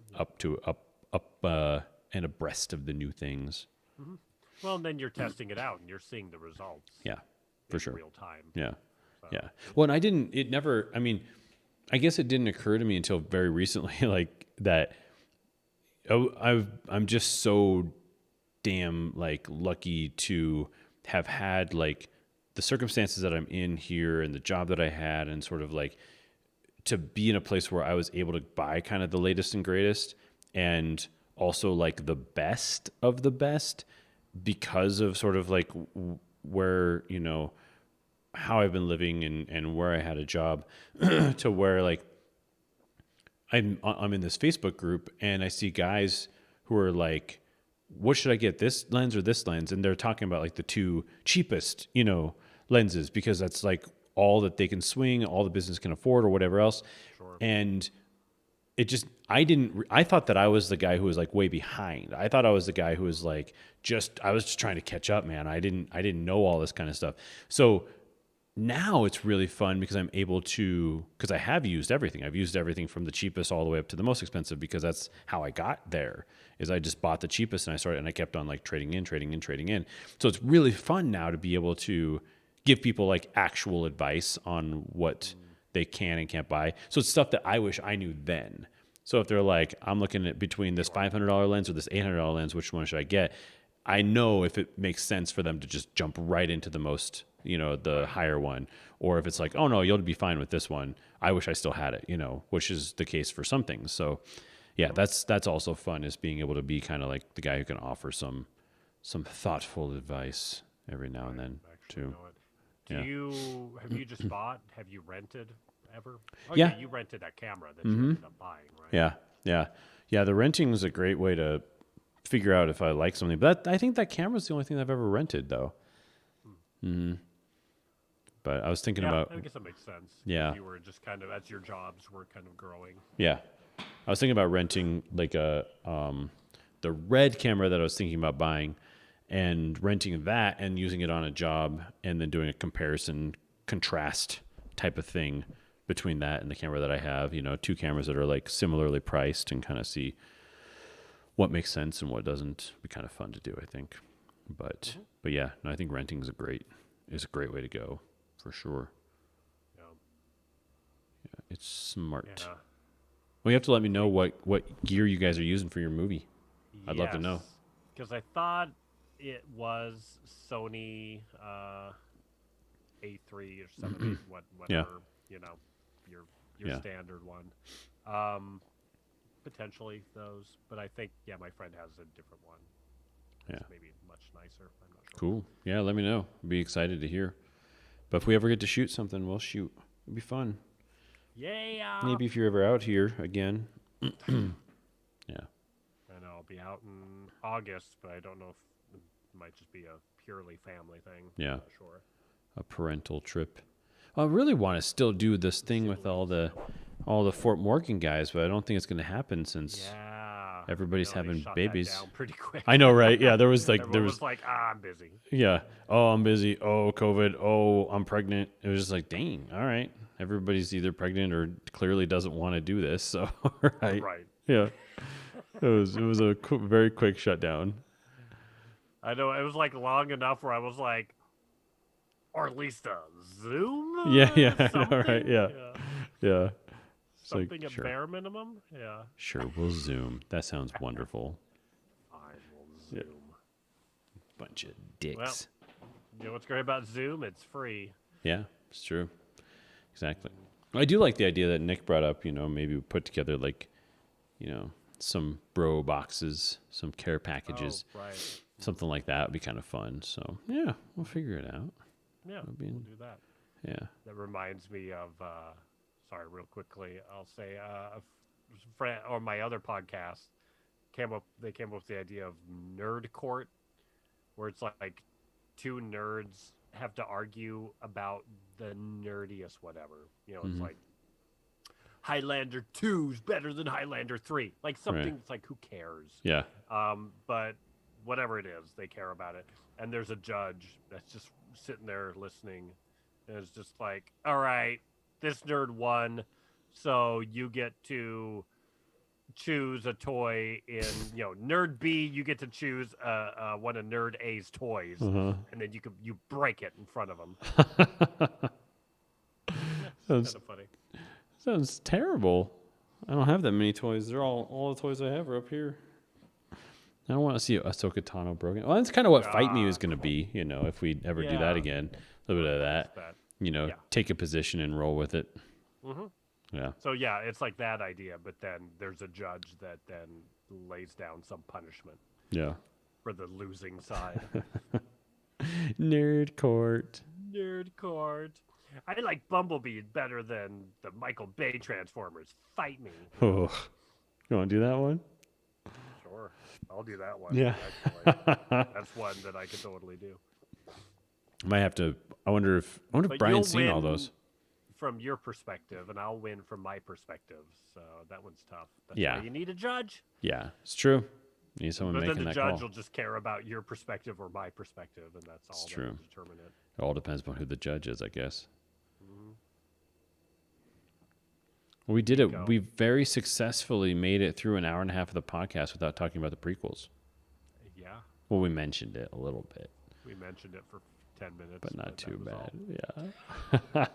and abreast of the new things. Mm-hmm. Well, and then you're testing it out and you're seeing the results. Yeah, for sure. Real time. Yeah. So. Yeah. Well, and I guess it didn't occur to me until very recently, like that I'm just so damn like lucky to have had like the circumstances that I'm in here and the job that I had, and sort of like to be in a place where I was able to buy kind of the latest and greatest, and also like the best of the best, because of sort of like where, you know, how I've been living and where I had a job, to where like I'm in this Facebook group and I see guys who are like, what should I get, this lens or this lens? And they're talking about like the two cheapest, you know, lenses, because that's like all that they can swing, all the business can afford, or whatever else. Sure. And it just, I thought that I was the guy who was like way behind. I thought I was the guy who was like, I was just trying to catch up, man. I didn't know all this kind of stuff. So now it's really fun because I'm able to, because I have used everything. I've used everything from the cheapest all the way up to the most expensive, because that's how I got there, is I just bought the cheapest and I kept on like trading in. So it's really fun now to be able to give people like actual advice on what they can and can't buy. So it's stuff that I wish I knew then. So if they're like, I'm looking at between this $500 lens or this $800 lens, which one should I get? I know if it makes sense for them to just jump right into the most, you know, the higher one, or if it's like, oh no, you'll be fine with this one. I wish I still had it, you know, which is the case for some things. So yeah, that's also fun, is being able to be kind of like the guy who can offer some thoughtful advice every now and then too. Have you just bought? Have you rented ever? Oh, yeah, you rented that camera that you ended up buying, right? Yeah. The renting is a great way to figure out if I like something. But I think that camera's the only thing I've ever rented, though. But I was thinking about. I guess that makes sense. Yeah. You were just kind of, as your jobs were kind of growing. Yeah, I was thinking about renting like the red camera that I was thinking about buying, and renting that and using it on a job, and then doing a comparison contrast type of thing between that and the camera that I have. You know, two cameras that are like similarly priced, and kind of see what makes sense and what doesn't. Be kind of fun to do, I think. But yeah, no, I think renting is a great way to go, for sure. Yeah, it's smart. Yeah. Well, you have to let me know what gear you guys are using for your movie. I'd love to know. Because I thought it was Sony A3 or 7, whatever, you know, your standard one. Potentially those, but I think my friend has a different one. It's maybe much nicer. I'm not sure. Cool. Yeah, let me know. I'd be excited to hear. But if we ever get to shoot something, we'll shoot. It'd be fun. Yeah. Maybe if you're ever out here again. Yeah. I know I'll be out in August, but I don't know if it might just be a purely family thing. Yeah. I'm not sure. A parental trip. I really want to still do this thing with all the Fort Morgan guys, but I don't think it's going to happen since everybody's having babies. That down pretty quick. I know, right? Yeah, there was like I'm busy. Yeah. Oh, I'm busy. Oh, COVID. Oh, I'm pregnant. It was just like, dang. All right. Everybody's either pregnant or clearly doesn't want to do this. So, right. Yeah. It was a very quick shutdown. I know, it was like long enough where I was like, or at least a Zoom. Yeah. I know, right. Yeah. Something like, bare minimum. Yeah. Sure, we'll Zoom. That sounds wonderful. Fine, we'll Zoom. Bunch of dicks. Well, you know what's great about Zoom? It's free. Yeah, it's true. Exactly. I do like the idea that Nick brought up, you know, maybe we put together like, you know, some bro boxes, some care packages. Oh, right. Something like that would be kind of fun. So, yeah, we'll figure it out. Yeah, we'll do that. Yeah. That reminds me of, sorry, real quickly, I'll say, a friend, or my other podcast, they came up with the idea of Nerd Court, where it's like two nerds have to argue about the nerdiest whatever. You know, it's like Highlander 2's better than Highlander 3. Like something that's like, who cares? Yeah. But whatever it is, they care about it. And there's a judge that's just sitting there listening, and it's just like, all right, this nerd won, so you get to choose a toy in, you know, nerd B, you get to choose one of nerd A's toys, and then you break it in front of him. Sounds kind of funny. Sounds terrible. I don't have that many toys. They're all the toys I have are up here. I don't want to see Ahsoka Tano broken. Well, that's kind of what Fight Me was going to be, if we ever do that again. A little bit of that. Take a position and roll with it. Mm-hmm. Yeah. So, yeah, it's like that idea, but then there's a judge that then lays down some punishment. Yeah. For the losing side. Nerd court. I like Bumblebee better than the Michael Bay Transformers. Fight me. Oh. You want to do that one? Sure. I'll do that one. Yeah. That's one that I could totally do. Might have to. I wonder if Brian's seen all those. From your perspective, and I'll win from my perspective. So that one's tough. That's why you need a judge. Yeah, it's true. You need someone making that call. But then the judge will just care about your perspective or my perspective, and that's all that will determine it. It all depends upon who the judge is, I guess. Mm-hmm. Well, we did it. We very successfully made it through an hour and a half of the podcast without talking about the prequels. Yeah. Well, we mentioned it a little bit. We mentioned it for 10 minutes. But not too bad.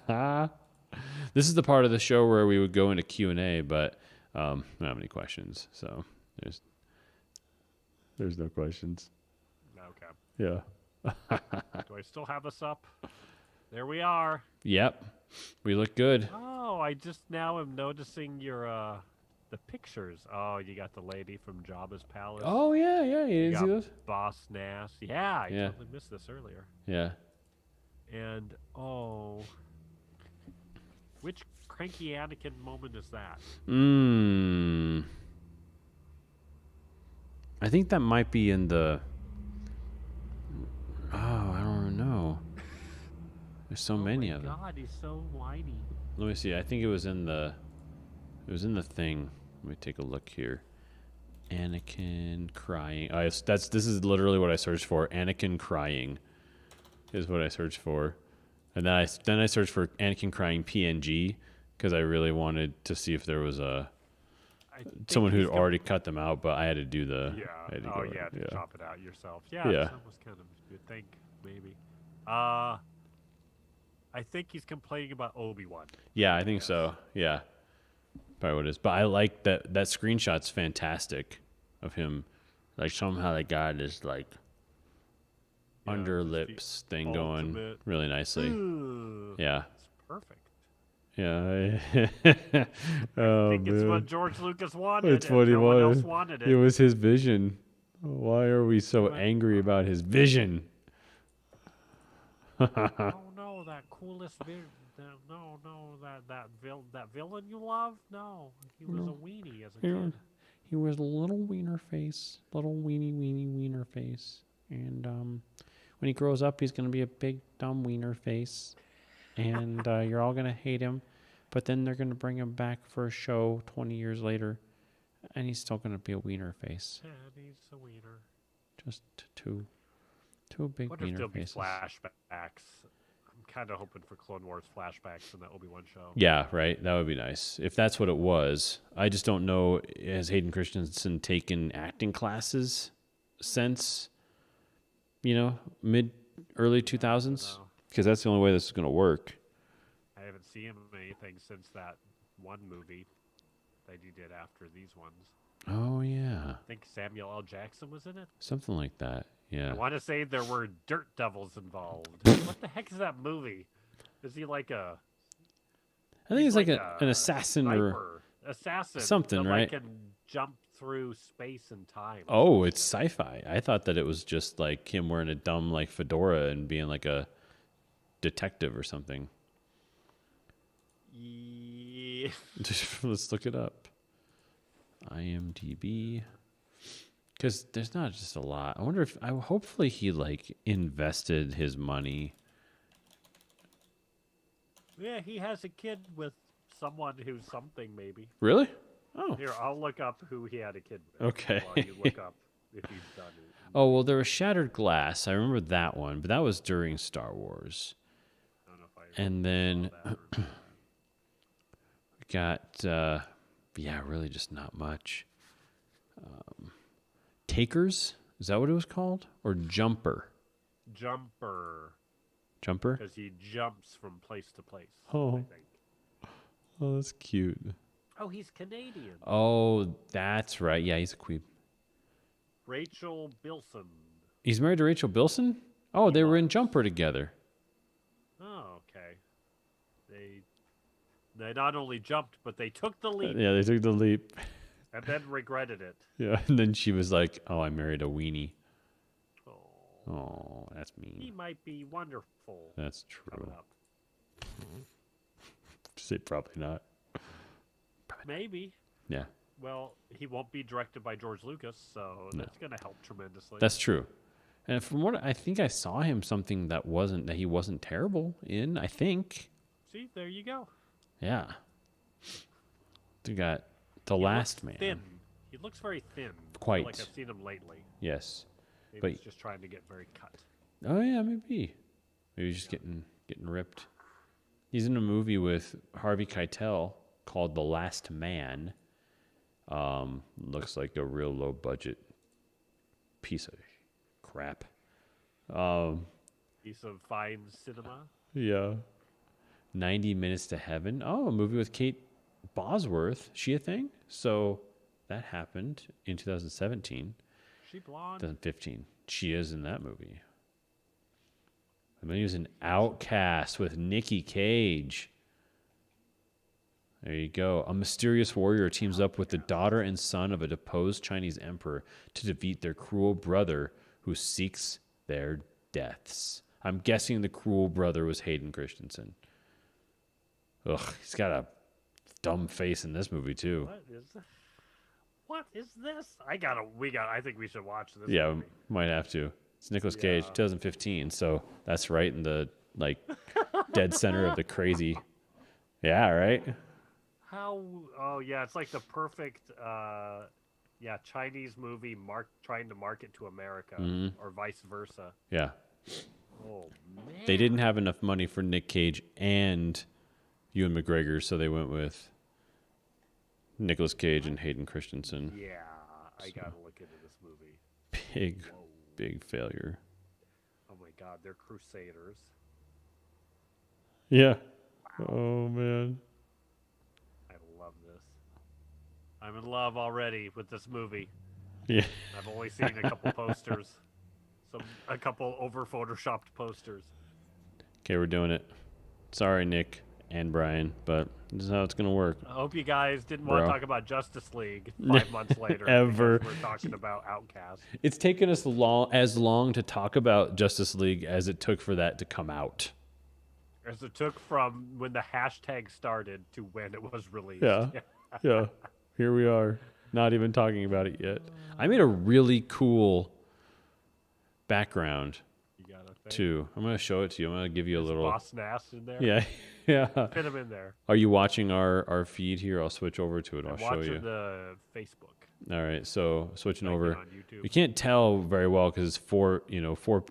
Yeah. This is the part of the show where we would go into Q&A, but we don't have any questions. So there's no questions. Okay. Yeah. Do I still have us up? There we are. Yep. We look good. Oh, I just now am noticing your the pictures. Oh, you got the lady from Jabba's palace. Oh yeah. You got see those? Boss Nass. Yeah, I totally missed this earlier. Yeah. And which cranky Anakin moment is that? I think that might be in the. Oh, I don't know. There's so many of them. Oh my God, he's so whiny. Let me see. I think it was in the. It was in the thing. Let me take a look here. Anakin crying. This is literally what I searched for. Anakin crying is what I searched for, and then I searched for Anakin crying PNG because I really wanted to see if there was someone who'd already cut them out, but I had to do the. Yeah. Chop it out yourself. Yeah. That was kind of you'd think maybe. I think he's complaining about Obi-Wan. Yeah, I think so. Yeah. Probably what it is. But I like that screenshot's fantastic of him. Like somehow they got this like under lips thing going really nicely. Ooh, yeah. It's perfect. Yeah. I think it's what George Lucas wanted. It's what he wanted. wanted. Else wanted it. It was his vision. Why are we so angry about his vision? Oh no, that coolest vision. No, that villain you love? No, he was a weenie as a kid. He was a little wiener face, little weenie wiener face, and when he grows up, he's gonna be a big dumb wiener face, and you're all gonna hate him, but then they're gonna bring him back for a show 20 years later, and he's still gonna be a wiener face. Yeah, he's a wiener. Just two big wiener faces. Flashbacks. Kind of hoping for Clone Wars flashbacks in the Obi-Wan show. Yeah, right. That would be nice if that's what it was. I just don't know. Has Hayden Christensen taken acting classes since, early 2000s? Because that's the only way this is going to work. I haven't seen him in anything since that one movie that he did after these ones. Oh yeah. I think Samuel L. Jackson was in it. Something like that. Yeah. I want to say there were dirt devils involved. What the heck is that movie? Is he like a? I think he's like an assassin or something, that, right? Can jump through space and time. Oh, it's sci-fi. I thought that it was just like him wearing a dumb like fedora and being like a detective or something. Yeah. Let's look it up. IMDb. Because there's not just a lot. I wonder if hopefully he like invested his money. Yeah, he has a kid with someone who's something maybe. Really? Oh. Here, I'll look up who he had a kid with. Okay. While you look up if he's done it. Oh, well, there was Shattered Glass. I remember that one, but that was during Star Wars. I don't know if I and then we got, really just not much. Takers? Is that what it was called? Or Jumper? Jumper. Because he jumps from place to place. Oh. I think. Oh, that's cute. Oh, he's Canadian. Oh, that's right. Yeah, he's a queeb. Rachel Bilson. He's married to Rachel Bilson? Oh, they were in Jumper together. Oh, okay. They not only jumped, but they took the leap. Yeah, they took the leap. And then regretted it. Yeah, and then she was like, "Oh, I married a weenie." Oh, that's mean. He might be wonderful. That's true. Say probably not. Maybe. Yeah. Well, he won't be directed by George Lucas, so that's going to help tremendously. That's true. And from what I think, I saw him something that he wasn't terrible in. I think. See, there you go. Yeah. We got The Last Man. Thin. He looks very thin. Quite. I feel like I've seen him lately. Yes. Maybe he's just trying to get very cut. Oh yeah, maybe. Maybe he's just getting ripped. He's in a movie with Harvey Keitel called The Last Man. Looks like a real low budget piece of crap. Piece of fine cinema. Yeah. 90 Minutes to Heaven. Oh, a movie with Kate Bosworth. She a thing? So that happened in 2017. She blonde? 2015. She is in that movie. And then he was in Outcast with Nicky Cage. There you go. A mysterious warrior teams up with the daughter and son of a deposed Chinese emperor to defeat their cruel brother who seeks their deaths. I'm guessing the cruel brother was Hayden Christensen. Ugh, he's got a dumb face in this movie too. What is this? I think we should watch this. Yeah, movie. Might have to. It's Nicolas Cage, 2015, so that's right in the dead center of the crazy. Yeah, right? Oh yeah, it's like the perfect Chinese movie trying to market to America or vice versa. Yeah. Oh man. They didn't have enough money for Nick Cage and Ewan McGregor, so they went with Nicolas Cage and Hayden Christensen. Yeah, I gotta look into this movie. Big failure. Oh my god, they're crusaders. Yeah. Wow. Oh man. I love this. I'm in love already with this movie. Yeah. I've only seen a couple posters. A couple over photoshopped posters. Okay, we're doing it. Sorry, Nick and Brian, but this is how it's going to work. I hope you guys didn't want to talk about Justice League 5 months later. Ever. We're talking about Outcast. It's taken us as long to talk about Justice League as it took for that to come out. As it took from when the hashtag started to when it was released. Yeah. Yeah. Here we are. Not even talking about it yet. I made a really cool background too. I'm going to show it to you. I'm going to give you a little Boss Nass in there. Yeah. Yeah. Fit him in there. Are you watching our feed here? I'll switch over to it. I'll show you. Watching the Facebook. All right. So switching over. On YouTube. You can't tell very well because it's four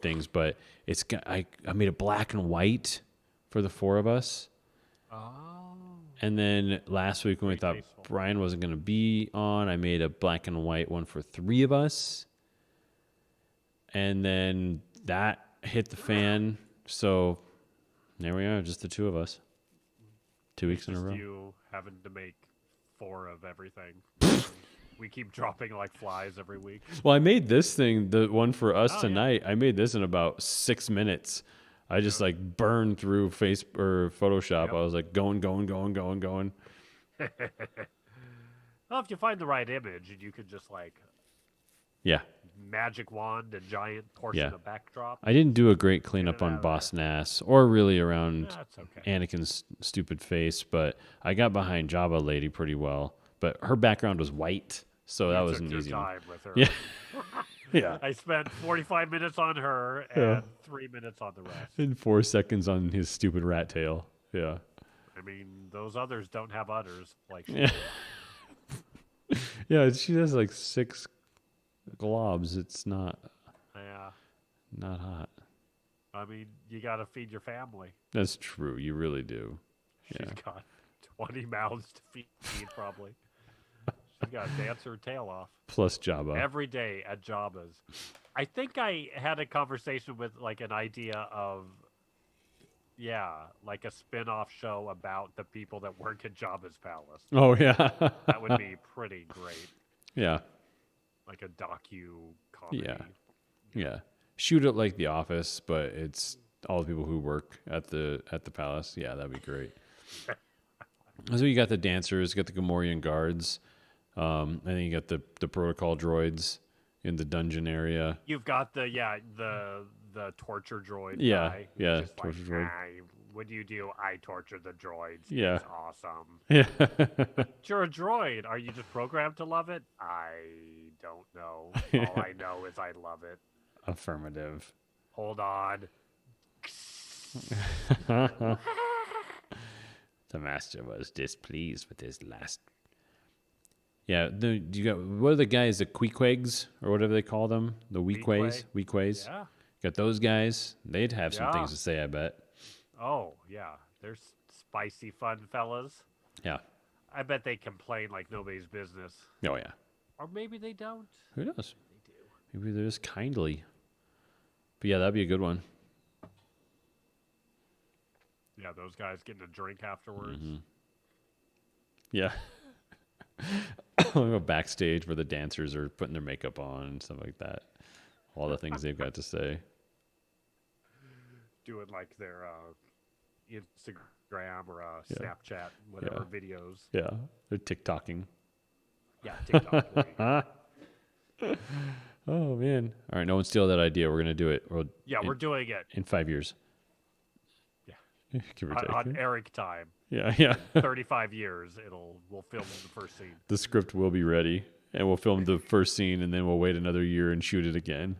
things, but it's I made it black and white for the four of us. Oh. And then last week when we thought tasteful. Brian wasn't going to be on, I made a black and white one for three of us. And then that hit the fan. So there we are, just the two of us. 2 weeks in a row. You having to make 4 of everything. We keep dropping like flies every week. Well, I made this thing, the one for us tonight. Yeah. I made this in about 6 minutes. I just burned through Photoshop. Yep. I was like going. Well, if you find the right image, and you could just magic wand and giant portion of backdrop. I didn't do a great cleanup on Boss Nass or really around Anakin's stupid face, but I got behind Jabba Lady pretty well. But her background was white, so that was an easy one. With her. Yeah. Yeah. I spent 45 minutes on her and 3 minutes on the rest. And 4 seconds on his stupid rat tail. Yeah. I mean, those others don't have udders like she does. Yeah, she has 6 globs. It's not not hot. I mean, you got to feed your family. That's true. You really do. She's got 20 mouths to feed, probably. She's got to dance her tail off. Plus Jabba. Every day at Jabba's. I think I had a conversation with an idea of, a spin-off show about the people that work at Jabba's palace. Oh, yeah. That would be pretty great. Yeah. Like a comedy. Yeah. Shoot it like The Office, but it's all the people who work at the palace. Yeah, that'd be great. So you got the dancers, you got the Gamorrean guards, and then you got the protocol droids in the dungeon area. You've got the torture droid guy. Yeah, Just torture like, droid. What do you do? I torture the droids. Yeah. It's awesome. Yeah. You're a droid. Are you just programmed to love it? I don't know. All I know is I love it. Affirmative. Hold on. The master was displeased with his last. Yeah, you got what are the guys, the Queequegs or whatever they call them, the Weequays. Yeah. Got those guys. They'd have some things to say, I bet. Oh yeah, they're spicy, fun fellas. Yeah. I bet they complain like nobody's business. Oh yeah. Or maybe they don't. Who knows? They do. Maybe they're just kindly. But yeah, that'd be a good one. Yeah, those guys getting a drink afterwards. Mm-hmm. Yeah. I'll go backstage where the dancers are putting their makeup on and stuff like that. All the things they've got to say. Doing like their Instagram or Snapchat, whatever videos. Yeah, they're TikToking. Yeah, TikTok. Oh man! All right, no one steal that idea. We're gonna do it. We're doing it in 5 years. Yeah, give or take. On Eric time. Yeah. 35 years. We'll film the first scene. The script will be ready, and we'll film the first scene, and then we'll wait another year and shoot it again.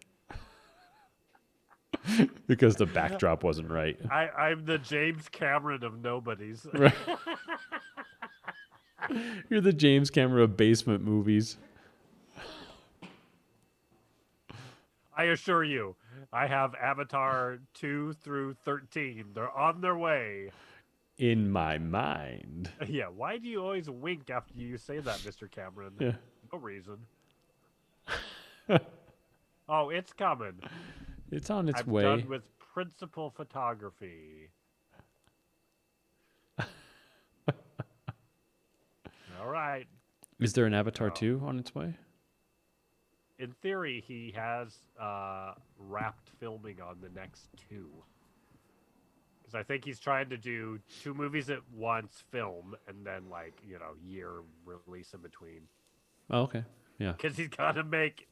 Because the backdrop wasn't right. I'm the James Cameron of nobodies. Right. You're the James Cameron of basement movies. I assure you, I have Avatar 2 through 13. They're on their way. In my mind. Yeah, why do you always wink after you say that, Mr. Cameron? Yeah. No reason. Oh, it's coming. It's on its I'm way. done with principal photography. All right. Is there an Avatar 2 on its way? In theory, he has wrapped filming on the next 2. Because I think he's trying to do 2 movies at once, film, and then year release in between. Oh, okay. Yeah. Because he's got to make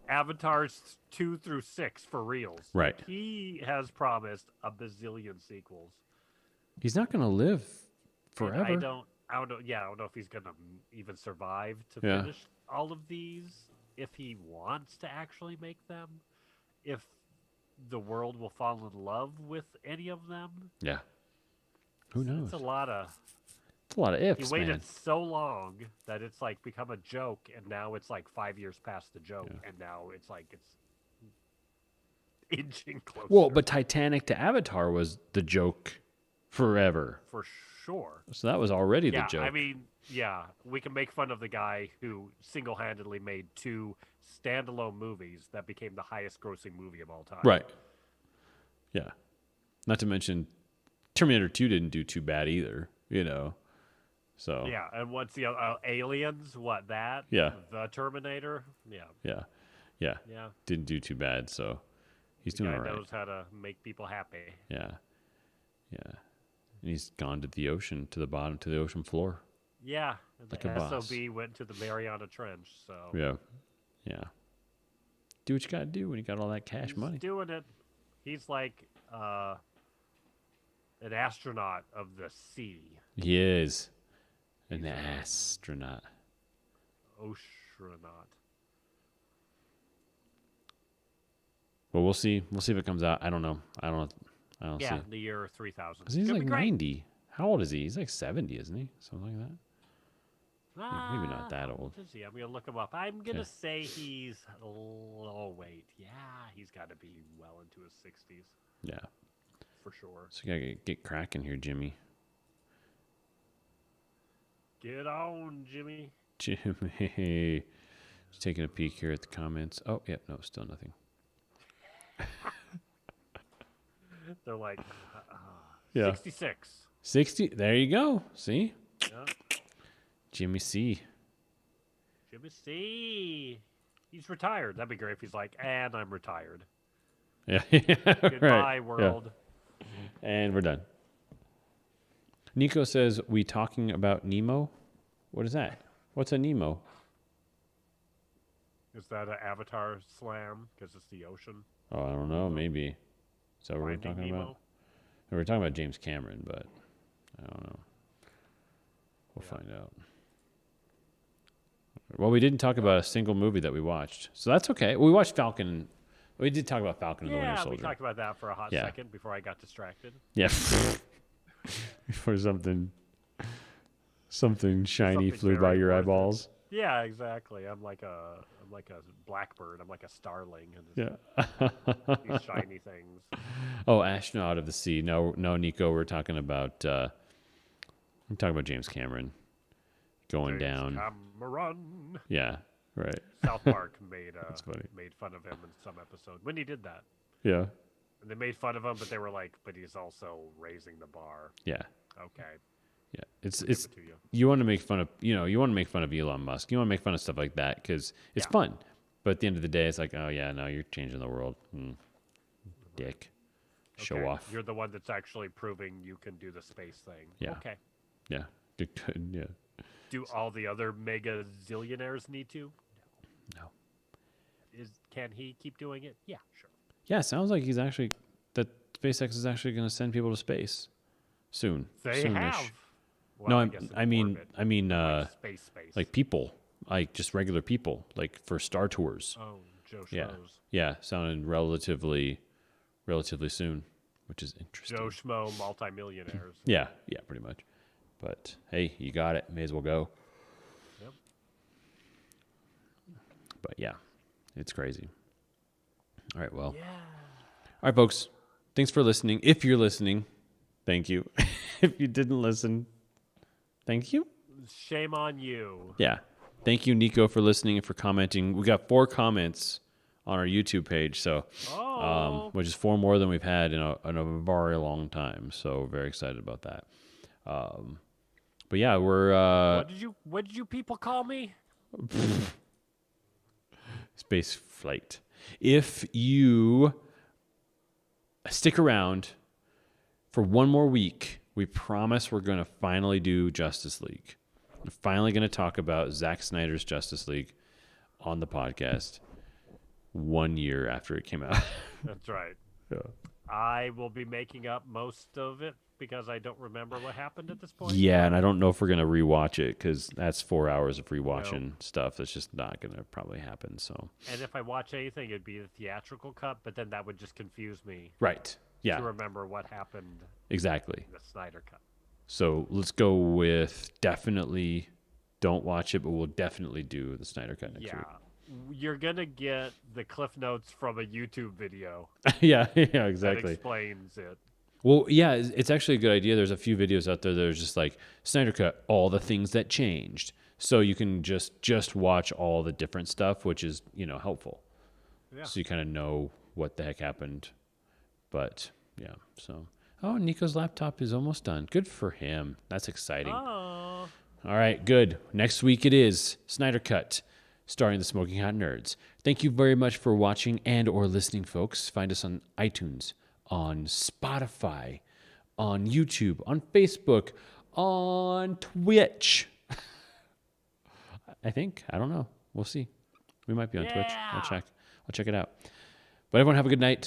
Avatars 2 through 6 for reals. Right. He has promised a bazillion sequels. He's not going to live forever. I don't know. Yeah, I don't know if he's going to even survive to finish all of these. If he wants to actually make them. If the world will fall in love with any of them. Yeah. Who knows? It's a lot of ifs, He waited man. so long that it's become a joke, and now it's 5 years past the joke, and now it's inching closer. Well, but Titanic to Avatar was the joke forever. For sure. So that was already the joke. I mean, we can make fun of the guy who single-handedly made 2 standalone movies that became the highest-grossing movie of all time. Right. Yeah. Not to mention, Terminator 2 didn't do too bad either, So. Yeah, and what's the Aliens? What, that? Yeah. The Terminator? Yeah. Yeah. Didn't do too bad, so he's doing all right. Knows how to make people happy. Yeah. And he's gone to the ocean, to the bottom, to the ocean floor. Yeah. Like a the boss. SOB went to the Mariana Trench, so. Yeah. Do what you got to do when you got all that cash money. He's doing it. He's like an astronaut of the sea. He is. An astronaut. Oceanaut. Well, we'll see. We'll see if it comes out. I don't know. I don't see. Yeah, the year 3000. Because he's like 90. How old is he? He's like 70, isn't he? Something like that. Maybe not that old. What is he? I'm going to look him up. I'm going to say he's... Oh, wait. Yeah, he's got to be well into his 60s. Yeah. For sure. So you got to get cracking here, Jimmy. Get on, Jimmy. Jimmy. Just taking a peek here at the comments. Oh, yeah. No, still nothing. They're like 66. 60. There you go. See? Yeah. Jimmy C. Jimmy C. He's retired. That'd be great if he's like, and I'm retired. Yeah. Goodbye, right. world. Yeah. And we're done. Nico says, we talking about Nemo? What is that? What's a Nemo? Is that an Avatar slam? Because it's the ocean. Oh, I don't know. Maybe. Is that what we're Finding talking Nemo? about? We're talking about James Cameron, but I don't know. We'll find out. Well, we didn't talk about a single movie that we watched, so that's okay. We watched Falcon. We did talk about Falcon and the Winter Soldier. Yeah, we talked about that for a hot second before I got distracted. Yeah. Before something shiny flew by your eyeballs. Yeah, exactly. I'm like a blackbird. I'm like a starling. Yeah. These shiny things. Oh, Astronaut of the Sea. No, Nico. We're talking about James Cameron going down. Cameron. Yeah. Right. South Park made fun of him in some episode when he did that. Yeah. And they made fun of him, but they were like, but he's also raising the bar. Yeah. Okay. Yeah. It's you want to make fun of Elon Musk. You want to make fun of stuff like that because it's fun. But at the end of the day, it's like, oh yeah, no, you're changing the world. Dick. Show off. You're the one that's actually proving you can do the space thing. Yeah. Okay. Yeah. Yeah. Do all the other mega zillionaires need to? No. Can he keep doing it? Yeah, sure. Yeah, it sounds like that SpaceX is actually going to send people to space soon. They soonish. have. Well, No, I mean, like space. Like people, like just regular people, like for Star Tours. Oh, Joe Yeah, Schmoes. yeah, sounding relatively soon, which is interesting. Joe Schmo multimillionaires. Yeah, pretty much. But hey, you got it. May as well go. Yep. But yeah, it's crazy. All right, well. Yeah. All right, folks. Thanks for listening. If you're listening, thank you. If you didn't listen, thank you. Shame on you. Yeah. Thank you, Nico, for listening and for commenting. We got 4 comments on our YouTube page, so which is 4 more than we've had in a very long time. So we're very excited about that. But yeah, we're what did you people call me? Space flight. If you stick around for one more week, we promise we're going to finally do Justice League. We're finally going to talk about Zack Snyder's Justice League on the podcast 1 year after it came out. That's right. Yeah. I will be making up most of it because I don't remember what happened at this point. Yeah, and I don't know if we're going to rewatch it because that's 4 hours of rewatching stuff. That's just not going to probably happen. So. And if I watch anything, it'd be the theatrical cut, but then that would just confuse me. Right. Yeah. To remember what happened. Exactly. In the Snyder cut. So let's go with definitely don't watch it, but we'll definitely do the Snyder cut next week. You're going to get the cliff notes from a YouTube video. yeah, exactly. That explains it. Well, yeah, it's actually a good idea. There's a few videos out there that are just like Snyder cut, all the things that changed. So you can just watch all the different stuff, which is, helpful. Yeah. So you kind of know what the heck happened. But yeah, so Nico's laptop is almost done. Good for him. That's exciting. Oh. All right, good. Next week it is Snyder Cut, starring the Smoking Hot Nerds. Thank you very much for watching and or listening, folks. Find us on iTunes, on Spotify, on YouTube, on Facebook, on Twitch. I think. I don't know. We'll see. We might be on Twitch. I'll check it out. But everyone have a good night.